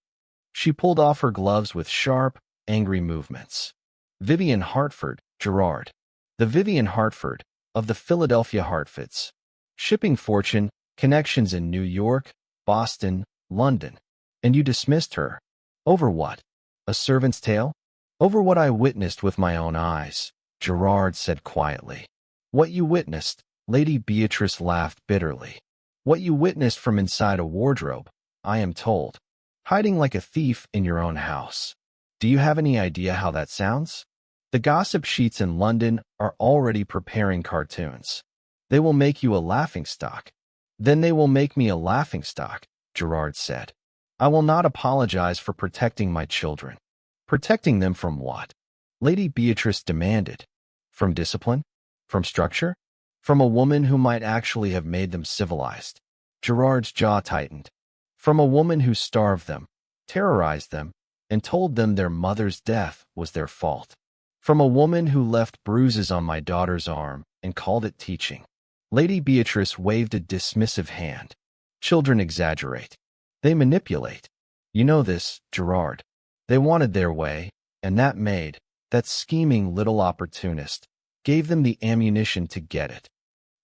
[SPEAKER 3] She pulled off her gloves with sharp, angry movements. "Vivian Hartford, Gerard. The Vivian Hartford, of the Philadelphia Hartfords. Shipping fortune, connections in New York, Boston, London. And you dismissed her. Over what? A servant's tale?" "Over what I witnessed with my own eyes," Gerard said quietly. "What you witnessed," Lady Beatrice laughed bitterly. "What you witnessed from inside a wardrobe, I am told. Hiding like a thief in your own house. Do you have any idea how that sounds? The gossip sheets in London are already preparing cartoons. They will make you a laughingstock." "Then they will make me a laughingstock," Gerard said. "I will not apologize for protecting my children." "Protecting them from what?" Lady Beatrice demanded. "From discipline? From structure? From a woman who might actually have made them civilized." Gerard's jaw tightened. "From a woman who starved them, terrorized them, and told them their mother's death was their fault. From a woman who left bruises on my daughter's arm and called it teaching." Lady Beatrice waved a dismissive hand. "Children exaggerate. They manipulate. You know this, Gerard. They wanted their way, and that maid, that scheming little opportunist, gave them the ammunition to get it."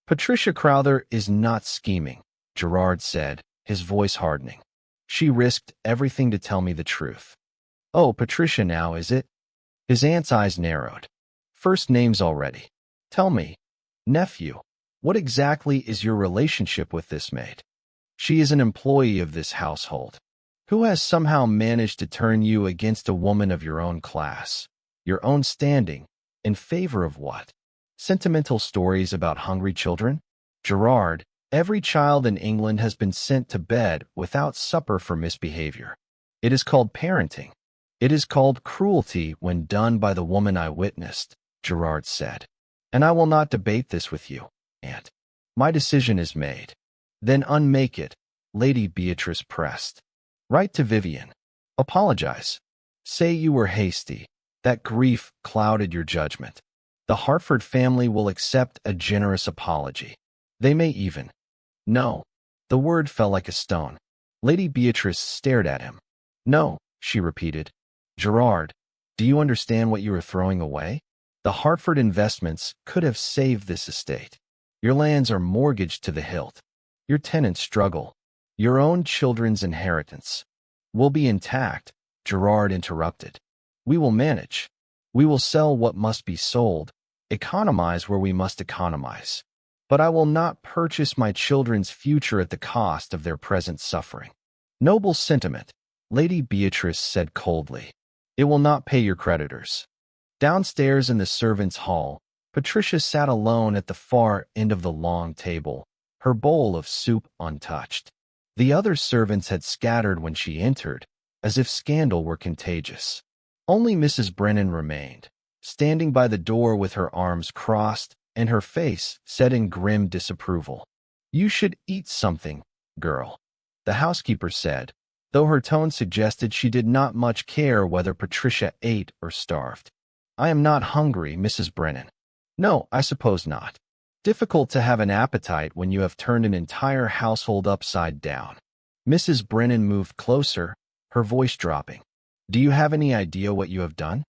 [SPEAKER 3] "Patricia Crowther is not scheming," Gerard said, his voice hardening. "She risked everything to tell me the truth." "Oh, Patricia now, is it?" His aunt's eyes narrowed. "First names already. Tell me, nephew, what exactly is your relationship with this maid?" "She is an employee of this household, who has somehow managed to turn you against a woman of your own class, your own standing, in favor of what? Sentimental stories about hungry children? Gerard, every child in England has been sent to bed without supper for misbehavior. It is called parenting. It is called cruelty when done by the woman I witnessed," Gerard said. "And I will not debate this with you, aunt. My decision is made." "Then unmake it," Lady Beatrice pressed. "Write to Vivian. Apologize. Say you were hasty, that grief clouded your judgment. The Hartford family will accept a generous apology. They may even—" "No." The word fell like a stone. Lady Beatrice stared at him. "No," she repeated. "Gerard, do you understand what you are throwing away? The Hartford investments could have saved this estate. Your lands are mortgaged to the hilt. Your tenants struggle. Your own children's inheritance will be intact," Gerard interrupted. "We will manage." We will sell what must be sold, economize where we must economize. But I will not purchase my children's future at the cost of their present suffering." "Noble sentiment," Lady Beatrice said coldly. "It will not pay your creditors." Downstairs in the servants' hall, Patricia sat alone at the far end of the long table, her bowl of soup untouched. The other servants had scattered when she entered, as if scandal were contagious. Only Mrs. Brennan remained, standing by the door with her arms crossed and her face set in grim disapproval. "You should eat something, girl," the housekeeper said, though her tone suggested she did not much care whether Patricia ate or starved. "I am not hungry, Mrs. Brennan." "No, I suppose not. Difficult to have an appetite when you have turned an entire household upside down." Mrs. Brennan moved closer, her voice dropping. "Do you have any idea what you have done?"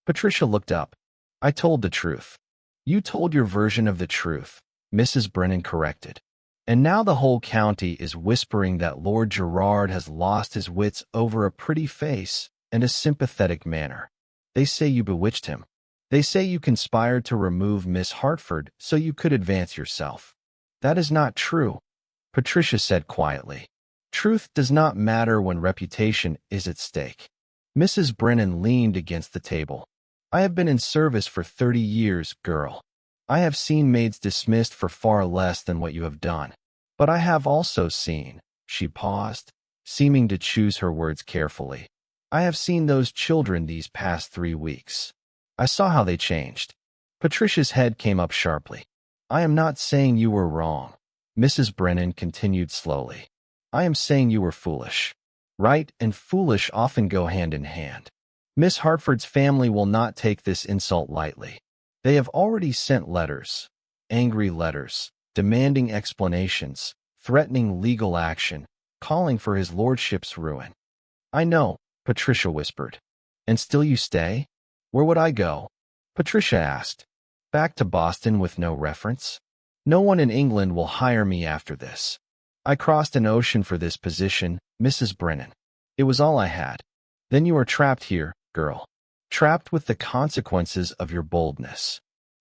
[SPEAKER 3] Patricia looked up. "I told the truth." "You told your version of the truth," Mrs. Brennan corrected. "And now the whole county is whispering that Lord Gerard has lost his wits over a pretty face and a sympathetic manner. They say you bewitched him. They say you conspired to remove Miss Hartford so you could advance yourself." "That is not true," Patricia said quietly. "Truth does not matter when reputation is at stake." Mrs. Brennan leaned against the table. "I have been in service for 30 years, girl. I have seen maids dismissed for far less than what you have done. But I have also seen," she paused, seeming to choose her words carefully, "I have seen those children these past 3 weeks. I saw how they changed." Patricia's head came up sharply. "I am not saying you were wrong," Mrs. Brennan continued slowly. "I am saying you were foolish. Right and foolish often go hand in hand. Miss Hartford's family will not take this insult lightly. They have already sent letters, angry letters, demanding explanations, threatening legal action, calling for his lordship's ruin." "I know," Patricia whispered. "And still you stay?" "Where would I go?" Patricia asked. "Back to Boston with no reference? No one in England will hire me after this. I crossed an ocean for this position, Mrs. Brennan. It was all I had. Then you are trapped here, girl. Trapped with the consequences of your boldness."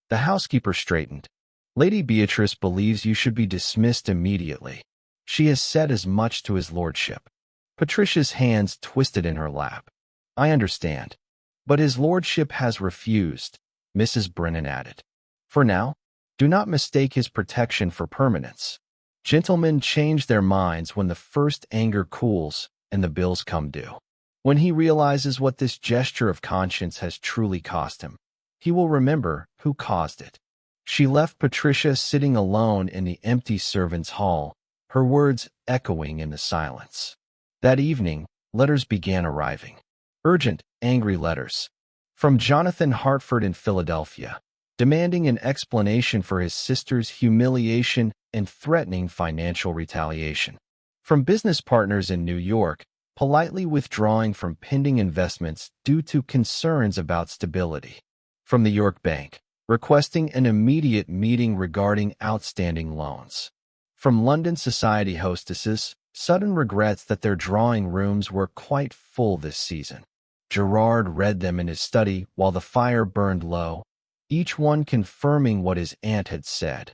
[SPEAKER 3] The housekeeper straightened. "Lady Beatrice believes you should be dismissed immediately. She has said as much to his lordship." Patricia's hands twisted in her lap. "I understand. But his lordship has refused," Mrs. Brennan added. "For now, do not mistake his protection for permanence. Gentlemen change their minds when the first anger cools and the bills come due. When he realizes what this gesture of conscience has truly cost him, he will remember who caused it." She left Patricia sitting alone in the empty servants' hall, her words echoing in the silence. That evening, letters began arriving. Urgent, angry letters. From Jonathan Hartford in Philadelphia, demanding an explanation for his sister's humiliation and threatening financial retaliation. From business partners in New York, politely withdrawing from pending investments due to concerns about stability. From the York Bank, requesting an immediate meeting regarding outstanding loans. From London society hostesses, sudden regrets that their drawing rooms were quite full this season. Gerard read them in his study while the fire burned low, each one confirming what his aunt had said.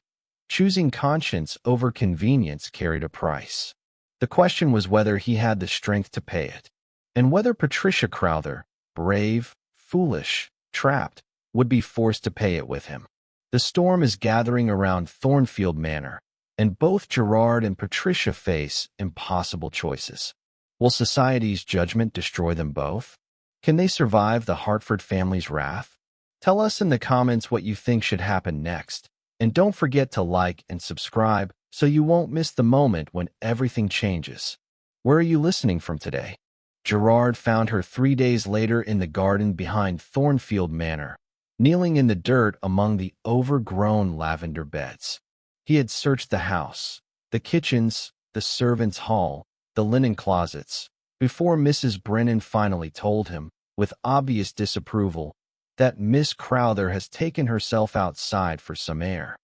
[SPEAKER 3] Choosing conscience over convenience carried a price. The question was whether he had the strength to pay it, and whether Patricia Crowther, brave, foolish, trapped, would be forced to pay it with him. The storm is gathering around Thornfield Manor, and both Gerard and Patricia face impossible choices. Will society's judgment destroy them both? Can they survive the Hartford family's wrath? Tell us in the comments what you think should happen next, and don't forget to like and subscribe so you won't miss the moment when everything changes. Where are you listening from today? Gerard found her 3 days later in the garden behind Thornfield Manor, kneeling in the dirt among the overgrown lavender beds. He had searched the house, the kitchens, the servants' hall, the linen closets, before Mrs. Brennan finally told him, with obvious disapproval, that Miss Crowther has taken herself outside for some air.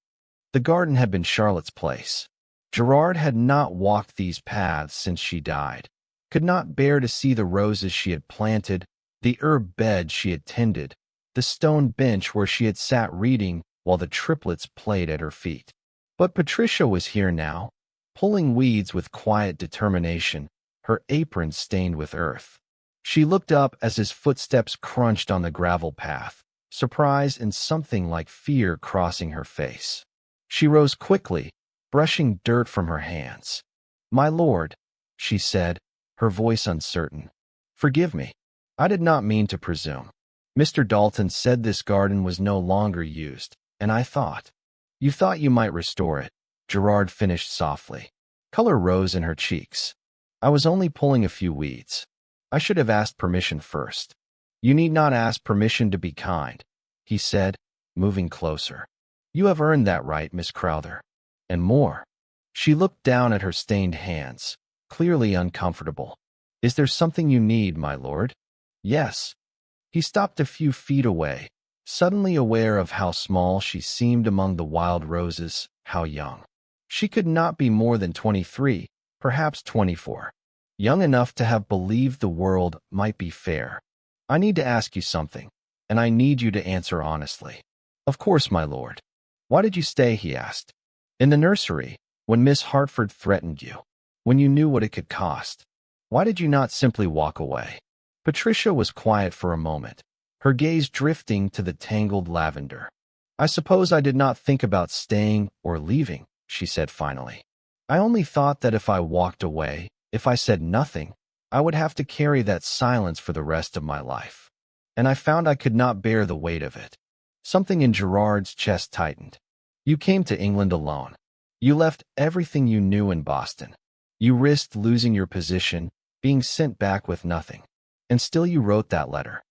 [SPEAKER 3] The garden had been Charlotte's place. Gerard had not walked these paths since she died, could not bear to see the roses she had planted, the herb bed she had tended, the the stone bench where she had sat reading while the triplets played at her feet. But Patricia was here now, pulling weeds with quiet determination, her apron stained with earth. She looked up as his footsteps crunched on the gravel path, surprise and something like fear crossing her face. She rose quickly, brushing dirt from her hands. "My lord," she said, her voice uncertain. "Forgive me. I did not mean to presume. Mr. Dalton said this garden was no longer used, and I thought—" "You thought you might restore it," Gerard finished softly. Color rose in her cheeks. "I was only pulling a few weeds. I should have asked permission first." "You need not ask permission to be kind," he said, moving closer. "You have earned that right, Miss Crowther. And more." She looked down at her stained hands, clearly uncomfortable. "Is there something you need, my lord?" "Yes." He stopped a few feet away, suddenly aware of how small she seemed among the wild roses, how young. She could not be more than 23, perhaps 24. Young enough to have believed the world might be fair. "I need to ask you something, and I need you to answer honestly." "Of course, my lord." "Why did you stay?" he asked. "In the nursery, when Miss Hartford threatened you, when you knew what it could cost. Why did you not simply walk away?" Patricia was quiet for a moment, her gaze drifting to the tangled lavender. "I suppose I did not think about staying or leaving," she said finally. "I only thought that if I walked away, if I said nothing, I would have to carry that silence for the rest of my life. And I found I could not bear the weight of it." Something in Gerard's chest tightened. "You came to England alone. You left everything you knew in Boston. You risked losing your position, being sent back with nothing. And still you wrote that letter."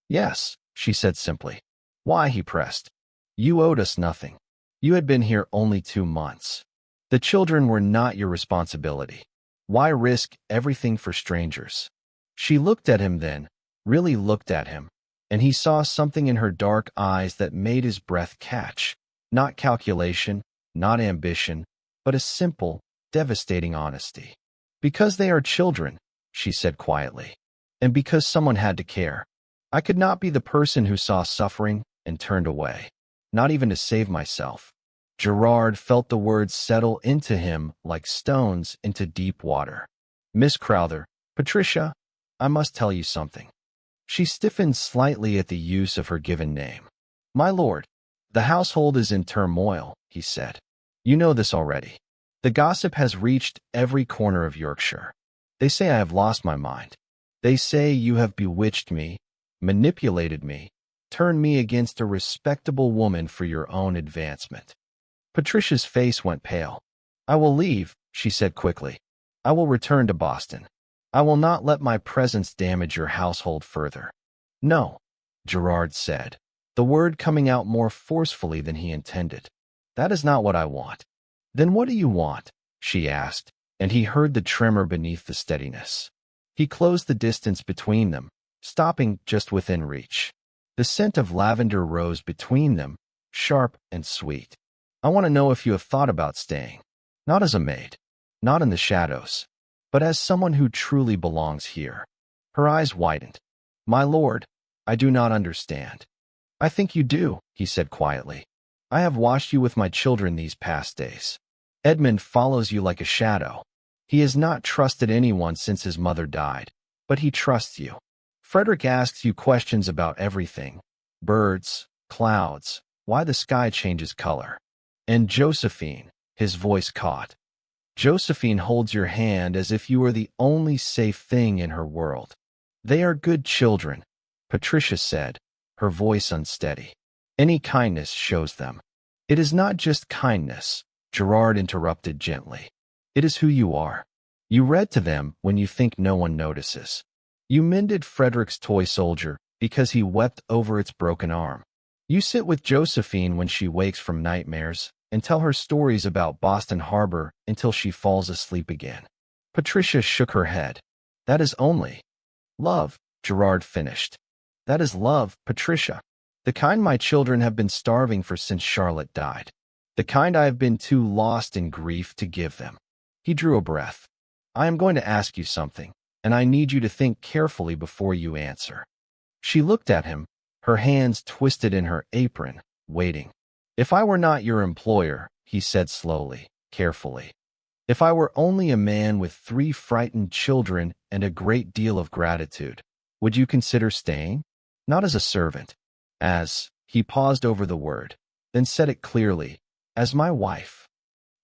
[SPEAKER 3] "Yes," she said simply. "Why?" he pressed. "You owed us nothing. You had been here only 2 months. The children were not your responsibility. Why risk everything for strangers?" She looked at him then, really looked at him, and he saw something in her dark eyes that made his breath catch. Not calculation, not ambition, but a simple, devastating honesty. "Because they are children," she said quietly, "and because someone had to care. I could not be the person who saw suffering and turned away, not even to save myself." Gerard felt the words settle into him like stones into deep water. "Miss Crowther, Patricia, I must tell you something." She stiffened slightly at the use of her given name. "My lord, the household is in turmoil," he said. "You know this already. The gossip has reached every corner of Yorkshire. They say I have lost my mind. They say you have bewitched me, manipulated me, turned me against a respectable woman for your own advancement." Patricia's face went pale. "I will leave," she said quickly. "I will return to Boston. I will not let my presence damage your household further." "No," Gerard said, the word coming out more forcefully than he intended. "That is not what I want." "Then what do you want?" she asked, and he heard the tremor beneath the steadiness. He closed the distance between them, stopping just within reach. The scent of lavender rose between them, sharp and sweet. "I want to know if you have thought about staying. Not as a maid, not in the shadows, but as someone who truly belongs here." Her eyes widened. "My lord, I do not understand." "I think you do," he said quietly. "I have watched you with my children these past days. Edmund follows you like a shadow. He has not trusted anyone since his mother died, but he trusts you. Frederick asks you questions about everything: birds, clouds, why the sky changes color. And Josephine," his voice caught. "Josephine holds your hand as if you were the only safe thing in her world." "They are good children," Patricia said, her voice unsteady. "Any kindness shows them." "It is not just kindness," Gerard interrupted gently. "It is who you are. You read to them when you think no one notices. You mended Frederick's toy soldier because he wept over its broken arm. You sit with Josephine when she wakes from nightmares and tell her stories about Boston Harbor until she falls asleep again." Patricia shook her head. "That is only love," Gerard finished. "That is love, Patricia. The kind my children have been starving for since Charlotte died. The kind I have been too lost in grief to give them." He drew a breath. "I am going to ask you something, and I need you to think carefully before you answer." She looked at him, her hands twisted in her apron, waiting. "If I were not your employer," he said slowly, carefully. "If I were only a man with 3 frightened children and a great deal of gratitude, would you consider staying? Not as a servant, as," he paused over the word, then said it clearly, "as my wife."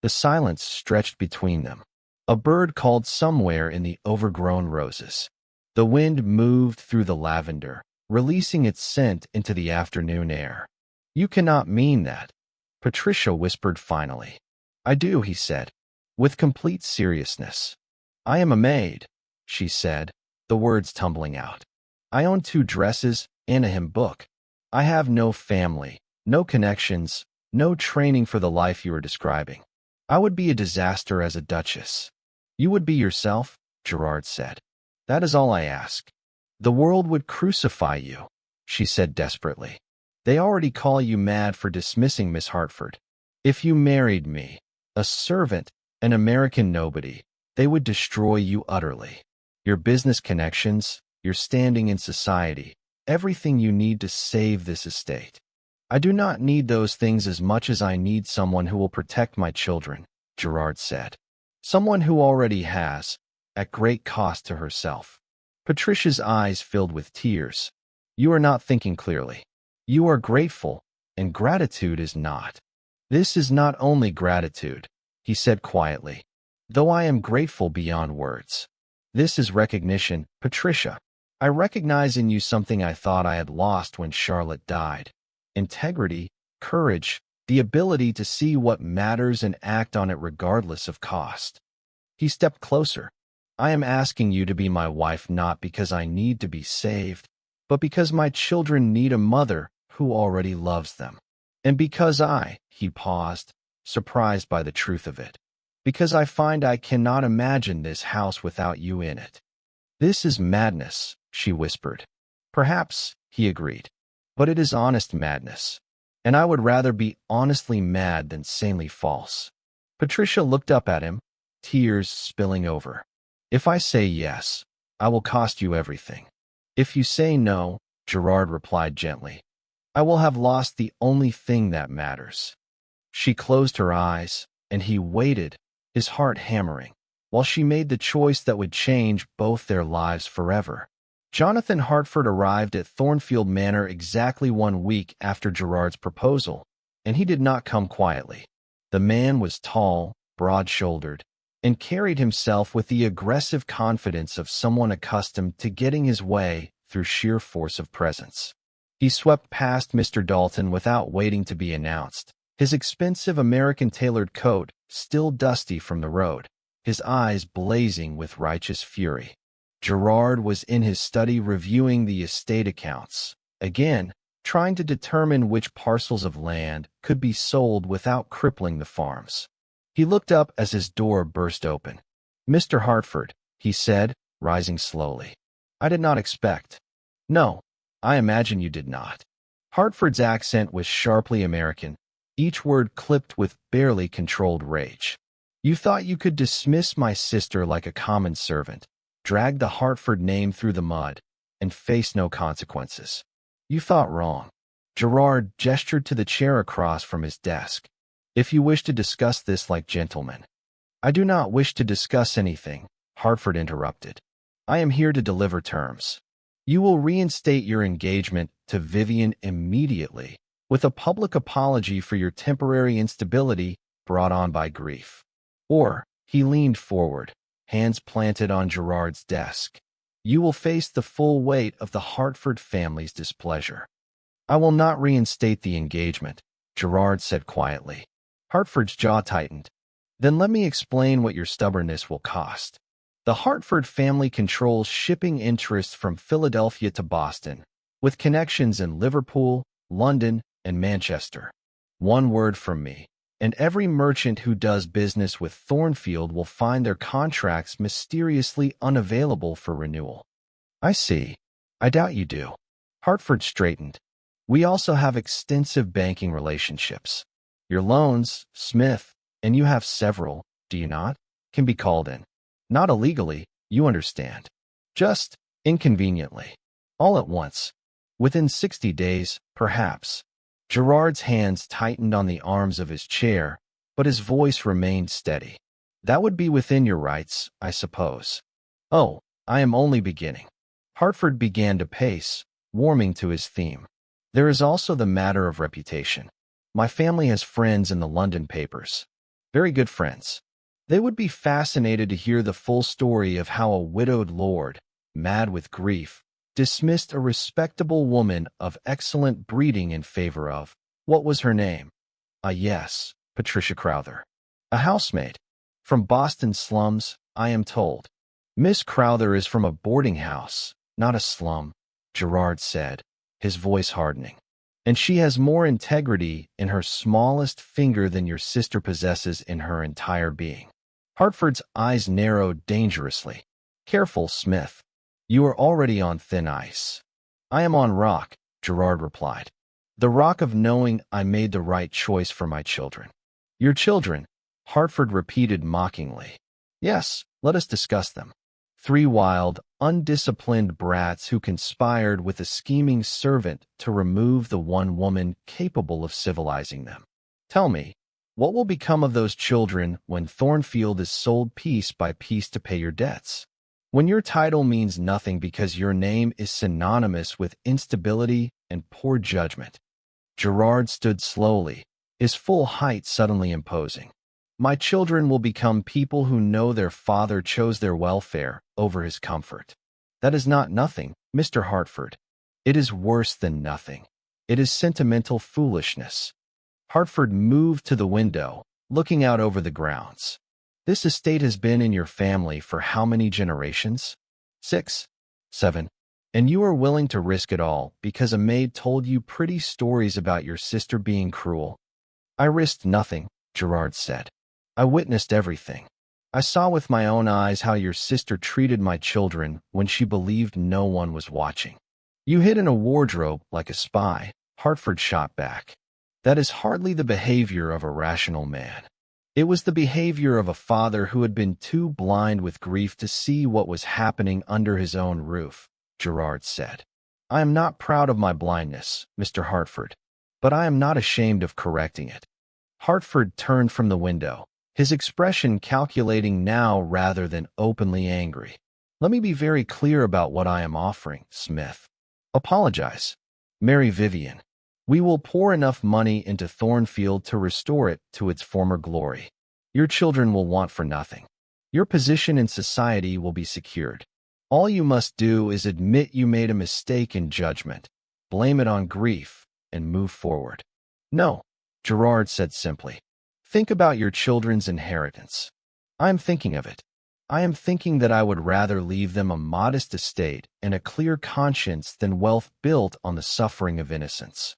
[SPEAKER 3] The silence stretched between them. A bird called somewhere in the overgrown roses. The wind moved through the lavender, releasing its scent into the afternoon air. "You cannot mean that," Patricia whispered finally. "I do," he said, with complete seriousness. "I am a maid," she said, the words tumbling out. "I own 2 dresses and a hymn book. I have no family, no connections, no training for the life you are describing. I would be a disaster as a duchess." "You would be yourself," Gerard said. "That is all I ask." "The world would crucify you," she said desperately. "They already call you mad for dismissing Miss Hartford. If you married me, a servant, an American nobody, they would destroy you utterly. Your business connections, your standing in society, everything you need to save this estate. I do not need those things as much as I need someone who will protect my children," Gerard said. "Someone who already has, at great cost to herself." Patricia's eyes filled with tears. "You are not thinking clearly. You are grateful, and gratitude is not." "This is not only gratitude," he said quietly, "though I am grateful beyond words. This is recognition, Patricia. I recognize in you something I thought I had lost when Charlotte died. Integrity, courage, the ability to see what matters and act on it regardless of cost." He stepped closer. "I am asking you to be my wife not because I need to be saved, but because my children need a mother who already loves them. And because he paused, surprised by the truth of it, because I find I cannot imagine this house without you in it." "This is madness," she whispered. "Perhaps," he agreed, "but it is honest madness. And I would rather be honestly mad than sanely false." Patricia looked up at him, tears spilling over. "If I say yes, I will cost you everything. If you say no," Gerard replied gently, "I will have lost the only thing that matters." She closed her eyes, and he waited, his heart hammering, while she made the choice that would change both their lives forever. Jonathan Hartford arrived at Thornfield Manor exactly 1 week after Gerard's proposal, and he did not come quietly. The man was tall, broad-shouldered, and carried himself with the aggressive confidence of someone accustomed to getting his way through sheer force of presence. He swept past Mr. Dalton without waiting to be announced, his expensive American-tailored coat still dusty from the road, his eyes blazing with righteous fury. Gerard was in his study reviewing the estate accounts, again, trying to determine which parcels of land could be sold without crippling the farms. He looked up as his door burst open. "Mr. Hartford," he said, rising slowly. "I did not expect." "No, I imagine you did not." Hartford's accent was sharply American, each word clipped with barely controlled rage. "You thought you could dismiss my sister like a common servant, drag the Hartford name through the mud, and face no consequences. You thought wrong." Gerard gestured to the chair across from his desk. "If you wish to discuss this like gentlemen." "I do not wish to discuss anything," Hartford interrupted. "I am here to deliver terms. You will reinstate your engagement to Vivian immediately, with a public apology for your temporary instability brought on by grief. Or," he leaned forward, hands planted on Gerard's desk, "you will face the full weight of the Hartford family's displeasure." "I will not reinstate the engagement," Gerard said quietly. Hartford's jaw tightened. "Then let me explain what your stubbornness will cost. The Hartford family controls shipping interests from Philadelphia to Boston, with connections in Liverpool, London, and Manchester. One word from me, and every merchant who does business with Thornfield will find their contracts mysteriously unavailable for renewal." "I see. I doubt you do." Hartford straightened. "We also have extensive banking relationships. Your loans, Smith, and you have several, do you not, can be called in. Not illegally, you understand. Just inconveniently. All at once. Within 60 days, perhaps. Gerard's hands tightened on the arms of his chair, but his voice remained steady. That would be within your rights, I suppose. Oh, I am only beginning. Hartford began to pace, warming to his theme. There is also the matter of reputation. My family has friends in the London papers. Very good friends. They would be fascinated to hear the full story of how a widowed lord, mad with grief, dismissed a respectable woman of excellent breeding in favor of, what was her name? Yes, Patricia Crowther. A housemaid. From Boston slums, I am told. Miss Crowther is from a boarding house, not a slum, Gerard said, his voice hardening. And she has more integrity in her smallest finger than your sister possesses in her entire being. Hartford's eyes narrowed dangerously. Careful, Smith. You are already on thin ice. I am on rock, Gerard replied. The rock of knowing I made the right choice for my children. Your children, Hartford repeated mockingly. Yes, let us discuss them. 3 wild, undisciplined brats who conspired with a scheming servant to remove the one woman capable of civilizing them. Tell me, what will become of those children when Thornfield is sold piece by piece to pay your debts? When your title means nothing because your name is synonymous with instability and poor judgment. Gerard stood slowly, his full height suddenly imposing. My children will become people who know their father chose their welfare over his comfort. That is not nothing, Mr. Hartford. It is worse than nothing. It is sentimental foolishness. Hartford moved to the window, looking out over the grounds. This estate has been in your family for how many generations? 6, 7. And you are willing to risk it all because a maid told you pretty stories about your sister being cruel. I risked nothing, Gerard said. I witnessed everything. I saw with my own eyes how your sister treated my children when she believed no one was watching. You hid in a wardrobe like a spy, Hartford shot back. That is hardly the behavior of a rational man. It was the behavior of a father who had been too blind with grief to see what was happening under his own roof, Gerard said. I am not proud of my blindness, Mr. Hartford, but I am not ashamed of correcting it. Hartford turned from the window, his expression calculating now rather than openly angry. Let me be very clear about what I am offering, Smith. Apologize. Marry Vivian. We will pour enough money into Thornfield to restore it to its former glory. Your children will want for nothing. Your position in society will be secured. All you must do is admit you made a mistake in judgment, blame it on grief, and move forward. No, Gerard said simply. Think about your children's inheritance. I am thinking of it. I am thinking that I would rather leave them a modest estate and a clear conscience than wealth built on the suffering of innocence.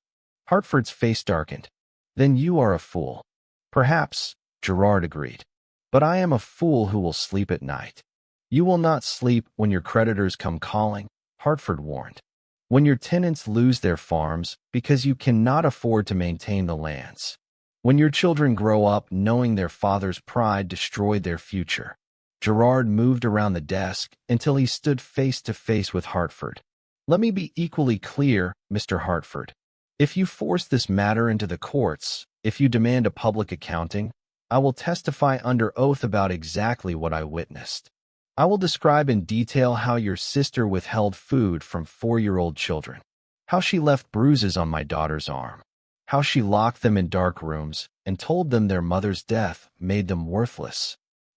[SPEAKER 3] Hartford's face darkened. Then you are a fool. Perhaps, Gerard agreed. But I am a fool who will sleep at night. You will not sleep when your creditors come calling, Hartford warned. When your tenants lose their farms because you cannot afford to maintain the lands. When your children grow up knowing their father's pride destroyed their future. Gerard moved around the desk until he stood face to face with Hartford. Let me be equally clear, Mr. Hartford. If you force this matter into the courts, if you demand a public accounting, I will testify under oath about exactly what I witnessed. I will describe in detail how your sister withheld food from 4-year-old children, how she left bruises on my daughter's arm, how she locked them in dark rooms and told them their mother's death made them worthless.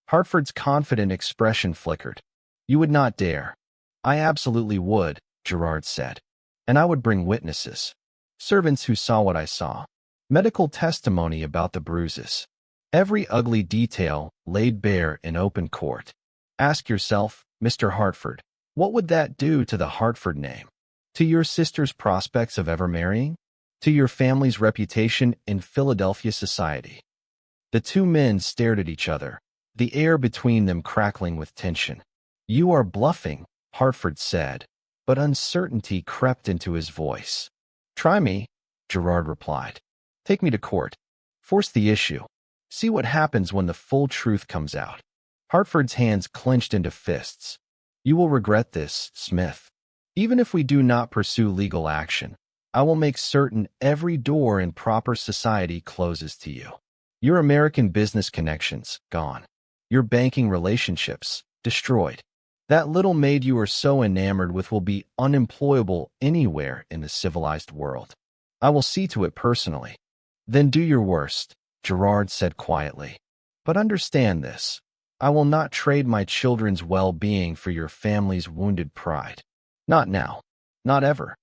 [SPEAKER 3] Hartford's confident expression flickered. You would not dare. I absolutely would, Gerard said. And I would bring witnesses. Servants who saw what I saw. Medical testimony about the bruises. Every ugly detail laid bare in open court. Ask yourself, Mr. Hartford, what would that do to the Hartford name? To your sister's prospects of ever marrying? To your family's reputation in Philadelphia society? The two men stared at each other, the air between them crackling with tension. You are bluffing, Hartford said, but uncertainty crept into his voice. Try me, Gerard replied. Take me to court. Force the issue. See what happens when the full truth comes out. Hartford's hands clenched into fists. You will regret this, Smith. Even if we do not pursue legal action, I will make certain every door in proper society closes to you. Your American business connections, gone. Your banking relationships, destroyed. That little maid you are so enamored with will be unemployable anywhere in the civilized world. I will see to it personally. Then do your worst, Gerard said quietly. But understand this. I will not trade my children's well-being for your family's wounded pride. Not now. Not ever.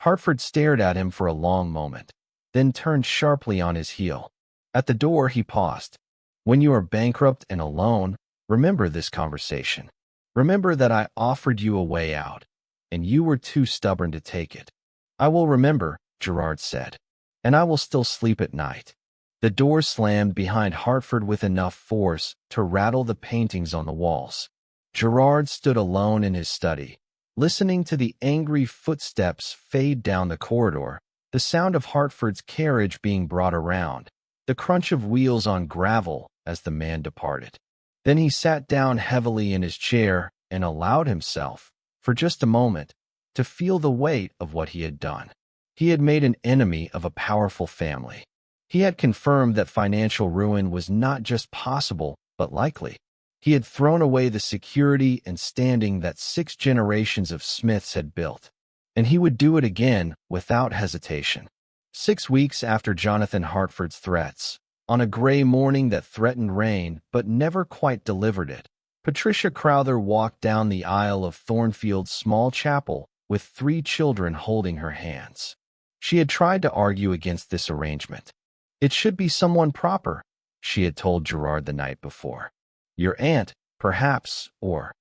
[SPEAKER 3] Hartford stared at him for a long moment, then turned sharply on his heel. At the door, he paused. When you are bankrupt and alone, remember this conversation. Remember that I offered you a way out, and you were too stubborn to take it. I will remember, Gerard said, and I will still sleep at night. The door slammed behind Hartford with enough force to rattle the paintings on the walls. Gerard stood alone in his study, listening to the angry footsteps fade down the corridor, the sound of Hartford's carriage being brought around, the crunch of wheels on gravel as the man departed. Then he sat down heavily in his chair and allowed himself, for just a moment, to feel the weight of what he had done. He had made an enemy of a powerful family. He had confirmed that financial ruin was not just possible, but likely. He had thrown away the security and standing that 6 generations of Smiths had built, and he would do it again without hesitation. 6 weeks after Jonathan Hartford's threats, on a gray morning that threatened rain but never quite delivered it, Patricia Crowther walked down the aisle of Thornfield's small chapel with 3 children holding her hands. She had tried to argue against this arrangement. It should be someone proper, she had told Gerard the night before. Your aunt, perhaps, or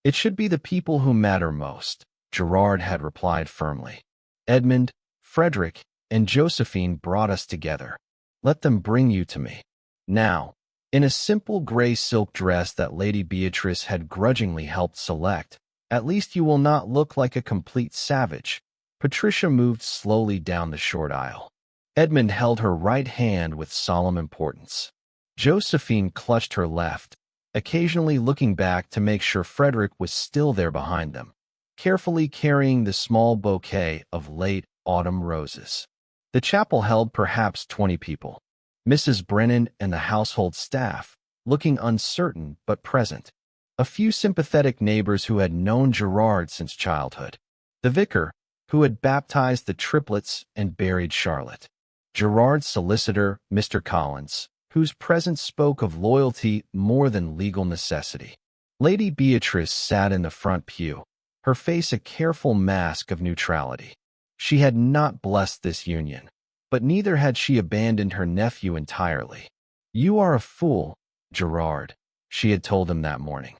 [SPEAKER 3] it should be the people who matter most, Gerard had replied firmly. Edmund, Frederick, and Josephine brought us together. Let them bring you to me. Now, in a simple gray silk dress that Lady Beatrice had grudgingly helped select, at least you will not look like a complete savage. Patricia moved slowly down the short aisle. Edmund held her right hand with solemn importance. Josephine clutched her left, occasionally looking back to make sure Frederick was still there behind them, carefully carrying the small bouquet of late autumn roses. The chapel held perhaps 20 people. Mrs. Brennan and the household staff, looking uncertain but present. A few sympathetic neighbors who had known Gerard since childhood. The vicar, who had baptized the triplets and buried Charlotte. Gerard's solicitor, Mr. Collins, whose presence spoke of loyalty more than legal necessity. Lady Beatrice sat in the front pew, her face a careful mask of neutrality. She had not blessed this union, but neither had she abandoned her nephew entirely. You are a fool, Gerard, she had told him that morning.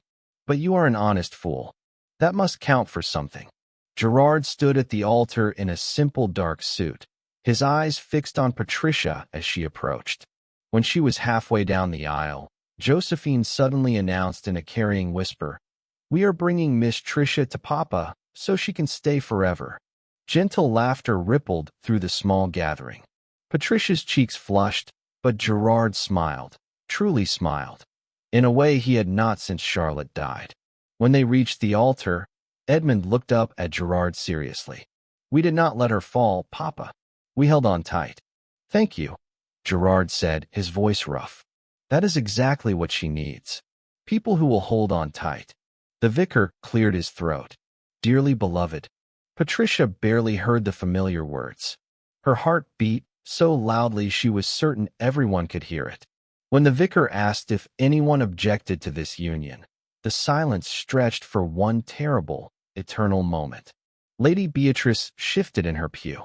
[SPEAKER 3] But you are an honest fool. That must count for something. Gerard stood at the altar in a simple dark suit, his eyes fixed on Patricia as she approached. When she was halfway down the aisle, Josephine suddenly announced in a carrying whisper, "We are bringing Miss Tricia to Papa so she can stay forever." Gentle laughter rippled through the small gathering. Patricia's cheeks flushed, but Gerard smiled, truly smiled, in a way he had not since Charlotte died. When they reached the altar, Edmund looked up at Gerard seriously. "We did not let her fall, Papa. We held on tight." "Thank you," Gerard said, his voice rough. "That is exactly what she needs. People who will hold on tight." The vicar cleared his throat. "Dearly beloved." Patricia barely heard the familiar words. Her heart beat so loudly she was certain everyone could hear it. When the vicar asked if anyone objected to this union, the silence stretched for one terrible, eternal moment. Lady Beatrice shifted in her pew.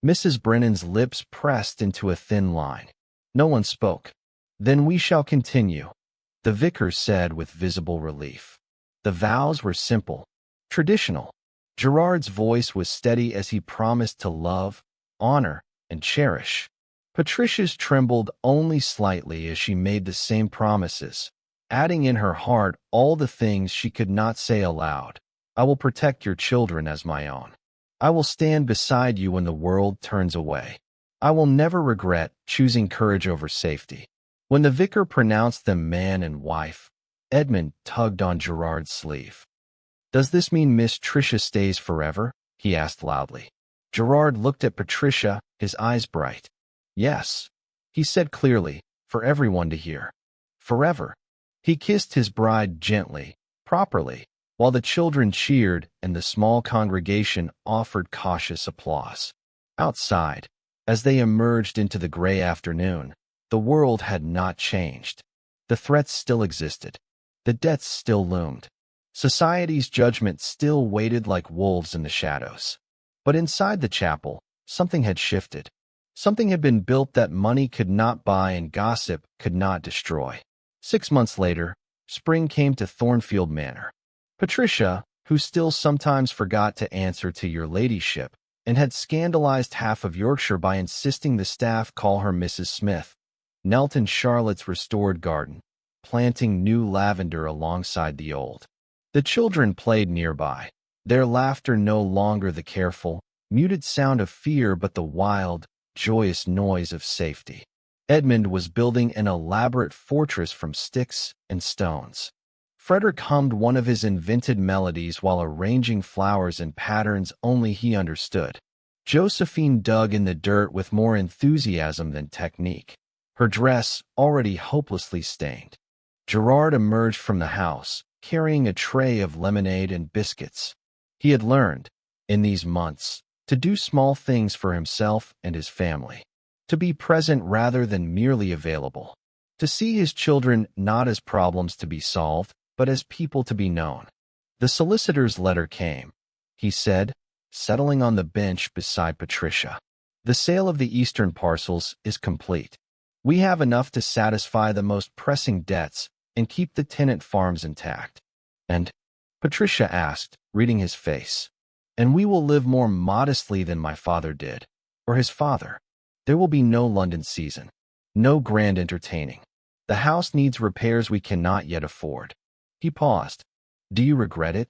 [SPEAKER 3] Mrs. Brennan's lips pressed into a thin line. No one spoke. "Then we shall continue," the vicar said with visible relief. The vows were simple, traditional. Gerard's voice was steady as he promised to love, honor, and cherish. Patricia's trembled only slightly as she made the same promises, adding in her heart all the things she could not say aloud. "I will protect your children as my own. I will stand beside you when the world turns away. I will never regret choosing courage over safety." When the vicar pronounced them man and wife, Edmund tugged on Gerard's sleeve. "Does this mean Miss Tricia stays forever?" he asked loudly. Gerard looked at Patricia, his eyes bright. Yes, he said clearly, for everyone to hear. Forever. He kissed his bride gently, properly, while the children cheered and the small congregation offered cautious applause. Outside, as they emerged into the gray afternoon, the world had not changed. The threats still existed. The debts still loomed. Society's judgment still waited like wolves in the shadows. But inside the chapel, something had shifted. Something had been built that money could not buy and gossip could not destroy. 6 months later, spring came to Thornfield Manor. Patricia, who still sometimes forgot to answer to your ladyship, and had scandalized half of Yorkshire by insisting the staff call her Mrs. Smith, knelt in Charlotte's restored garden, planting new lavender alongside the old. The children played nearby, their laughter no longer the careful, muted sound of fear but the wild, joyous noise of safety. Edmund was building an elaborate fortress from sticks and stones. Frederick hummed one of his invented melodies while arranging flowers in patterns only he understood. Josephine dug in the dirt with more enthusiasm than technique, her dress already hopelessly stained. Gerard emerged from the house, carrying a tray of lemonade and biscuits. He had learned, in these months, to do small things for himself and his family, to be present rather than merely available, to see his children not as problems to be solved, but as people to be known. The solicitor's letter came, he said, settling on the bench beside Patricia. The sale of the eastern parcels is complete. We have enough to satisfy the most pressing debts and keep the tenant farms intact. And, Patricia asked, reading his face, and we will live more modestly than my father did, or his father. There will be no London season, no grand entertaining. The house needs repairs we cannot yet afford. He paused. Do you regret it?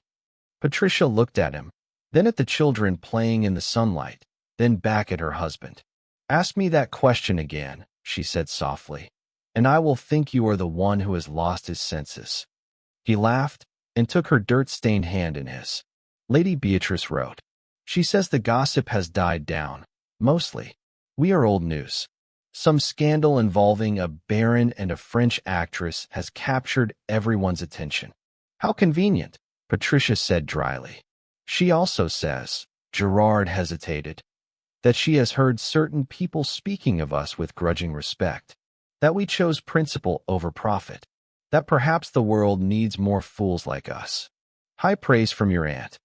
[SPEAKER 3] Patricia looked at him, then at the children playing in the sunlight, then back at her husband. Ask me that question again, she said softly, and I will think you are the one who has lost his senses. He laughed and took her dirt-stained hand in his. Lady Beatrice wrote. She says the gossip has died down, mostly. We are old news. Some scandal involving a baron and a French actress has captured everyone's attention. How convenient, Patricia said dryly. She also says, Gerard hesitated, that she has heard certain people speaking of us with grudging respect, that we chose principle over profit, that perhaps the world needs more fools like us. High praise from your aunt,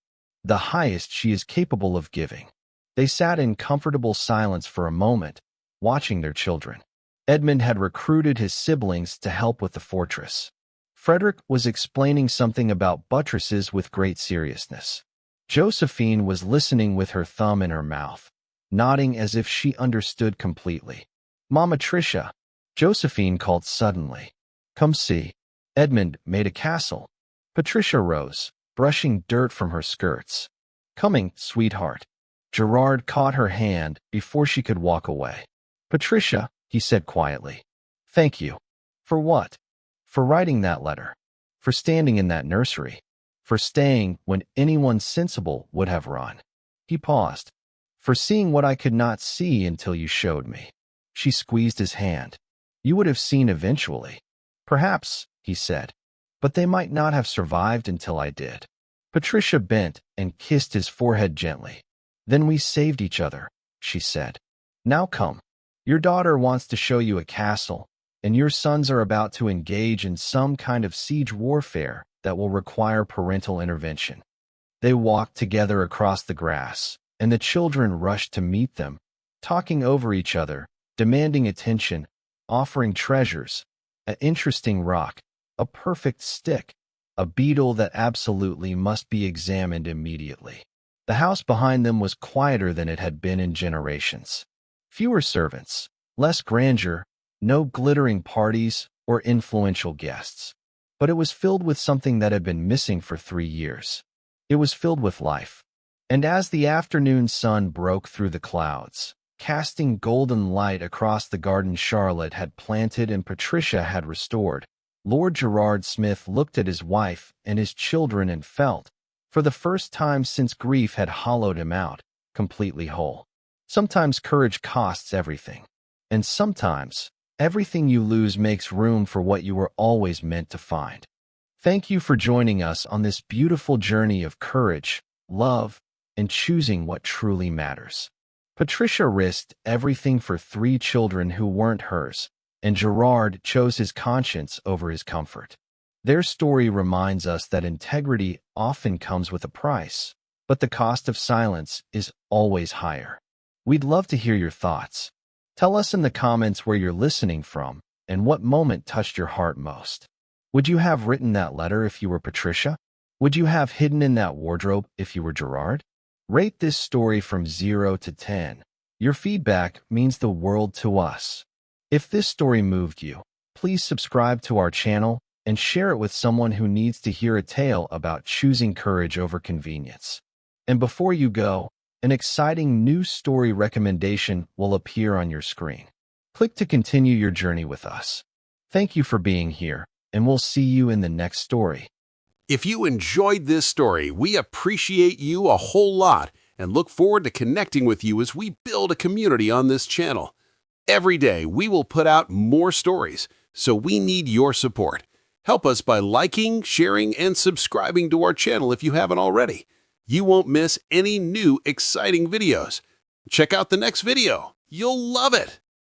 [SPEAKER 3] the highest she is capable of giving. They sat in comfortable silence for a moment, watching their children. Edmund had recruited his siblings to help with the fortress. Frederick was explaining something about buttresses with great seriousness. Josephine was listening with her thumb in her mouth, nodding as if she understood completely. Mama Tricia, Josephine called suddenly. Come see. Edmund made a castle. Patricia rose, brushing dirt from her skirts. Coming, sweetheart. Gerard caught her hand before she could walk away. Patricia, he said quietly. Thank you. For what? For writing that letter. For standing in that nursery. For staying when anyone sensible would have run. He paused. For seeing what I could not see until you showed me. She squeezed his hand. You would have seen eventually. Perhaps, he said. But they might not have survived until I did. Patricia bent and kissed his forehead gently. Then we saved each other, she said. Now come. Your daughter wants to show you a castle, and your sons are about to engage in some kind of siege warfare that will require parental intervention. They walked together across the grass, and the children rushed to meet them, talking over each other, demanding attention, offering treasures, an interesting rock, a perfect stick, a beetle that absolutely must be examined immediately. The house behind them was quieter than it had been in generations. Fewer servants, less grandeur, no glittering parties or influential guests. But it was filled with something that had been missing for 3 years. It was filled with life. And as the afternoon sun broke through the clouds, casting golden light across the garden Charlotte had planted and Patricia had restored, Lord Gerard Smith looked at his wife and his children and felt, for the first time since grief had hollowed him out, completely whole. Sometimes courage costs everything, and sometimes everything you lose makes room for what you were always meant to find. Thank you for joining us on this beautiful journey of courage, love, and choosing what truly matters. Patricia risked everything for 3 children who weren't hers, and Gerard chose his conscience over his comfort. Their story reminds us that integrity often comes with a price, but the cost of silence is always higher. We'd love to hear your thoughts. Tell us in the comments where you're listening from and what moment touched your heart most. Would you have written that letter if you were Patricia? Would you have hidden in that wardrobe if you were Gerard? Rate this story from 0 to 10. Your feedback means the world to us. If this story moved you, please subscribe to our channel and share it with someone who needs to hear a tale about choosing courage over convenience. And before you go, an exciting new story recommendation will appear on your screen. Click to continue your journey with us. Thank you for being here, and we'll see you in the next story.
[SPEAKER 2] If you enjoyed this story, we appreciate you a whole lot and look forward to connecting with you as we build a community on this channel. Every day, we will put out more stories, so we need your support. Help us by liking, sharing, and subscribing to our channel if you haven't already. You won't miss any new exciting videos. Check out the next video. You'll love it!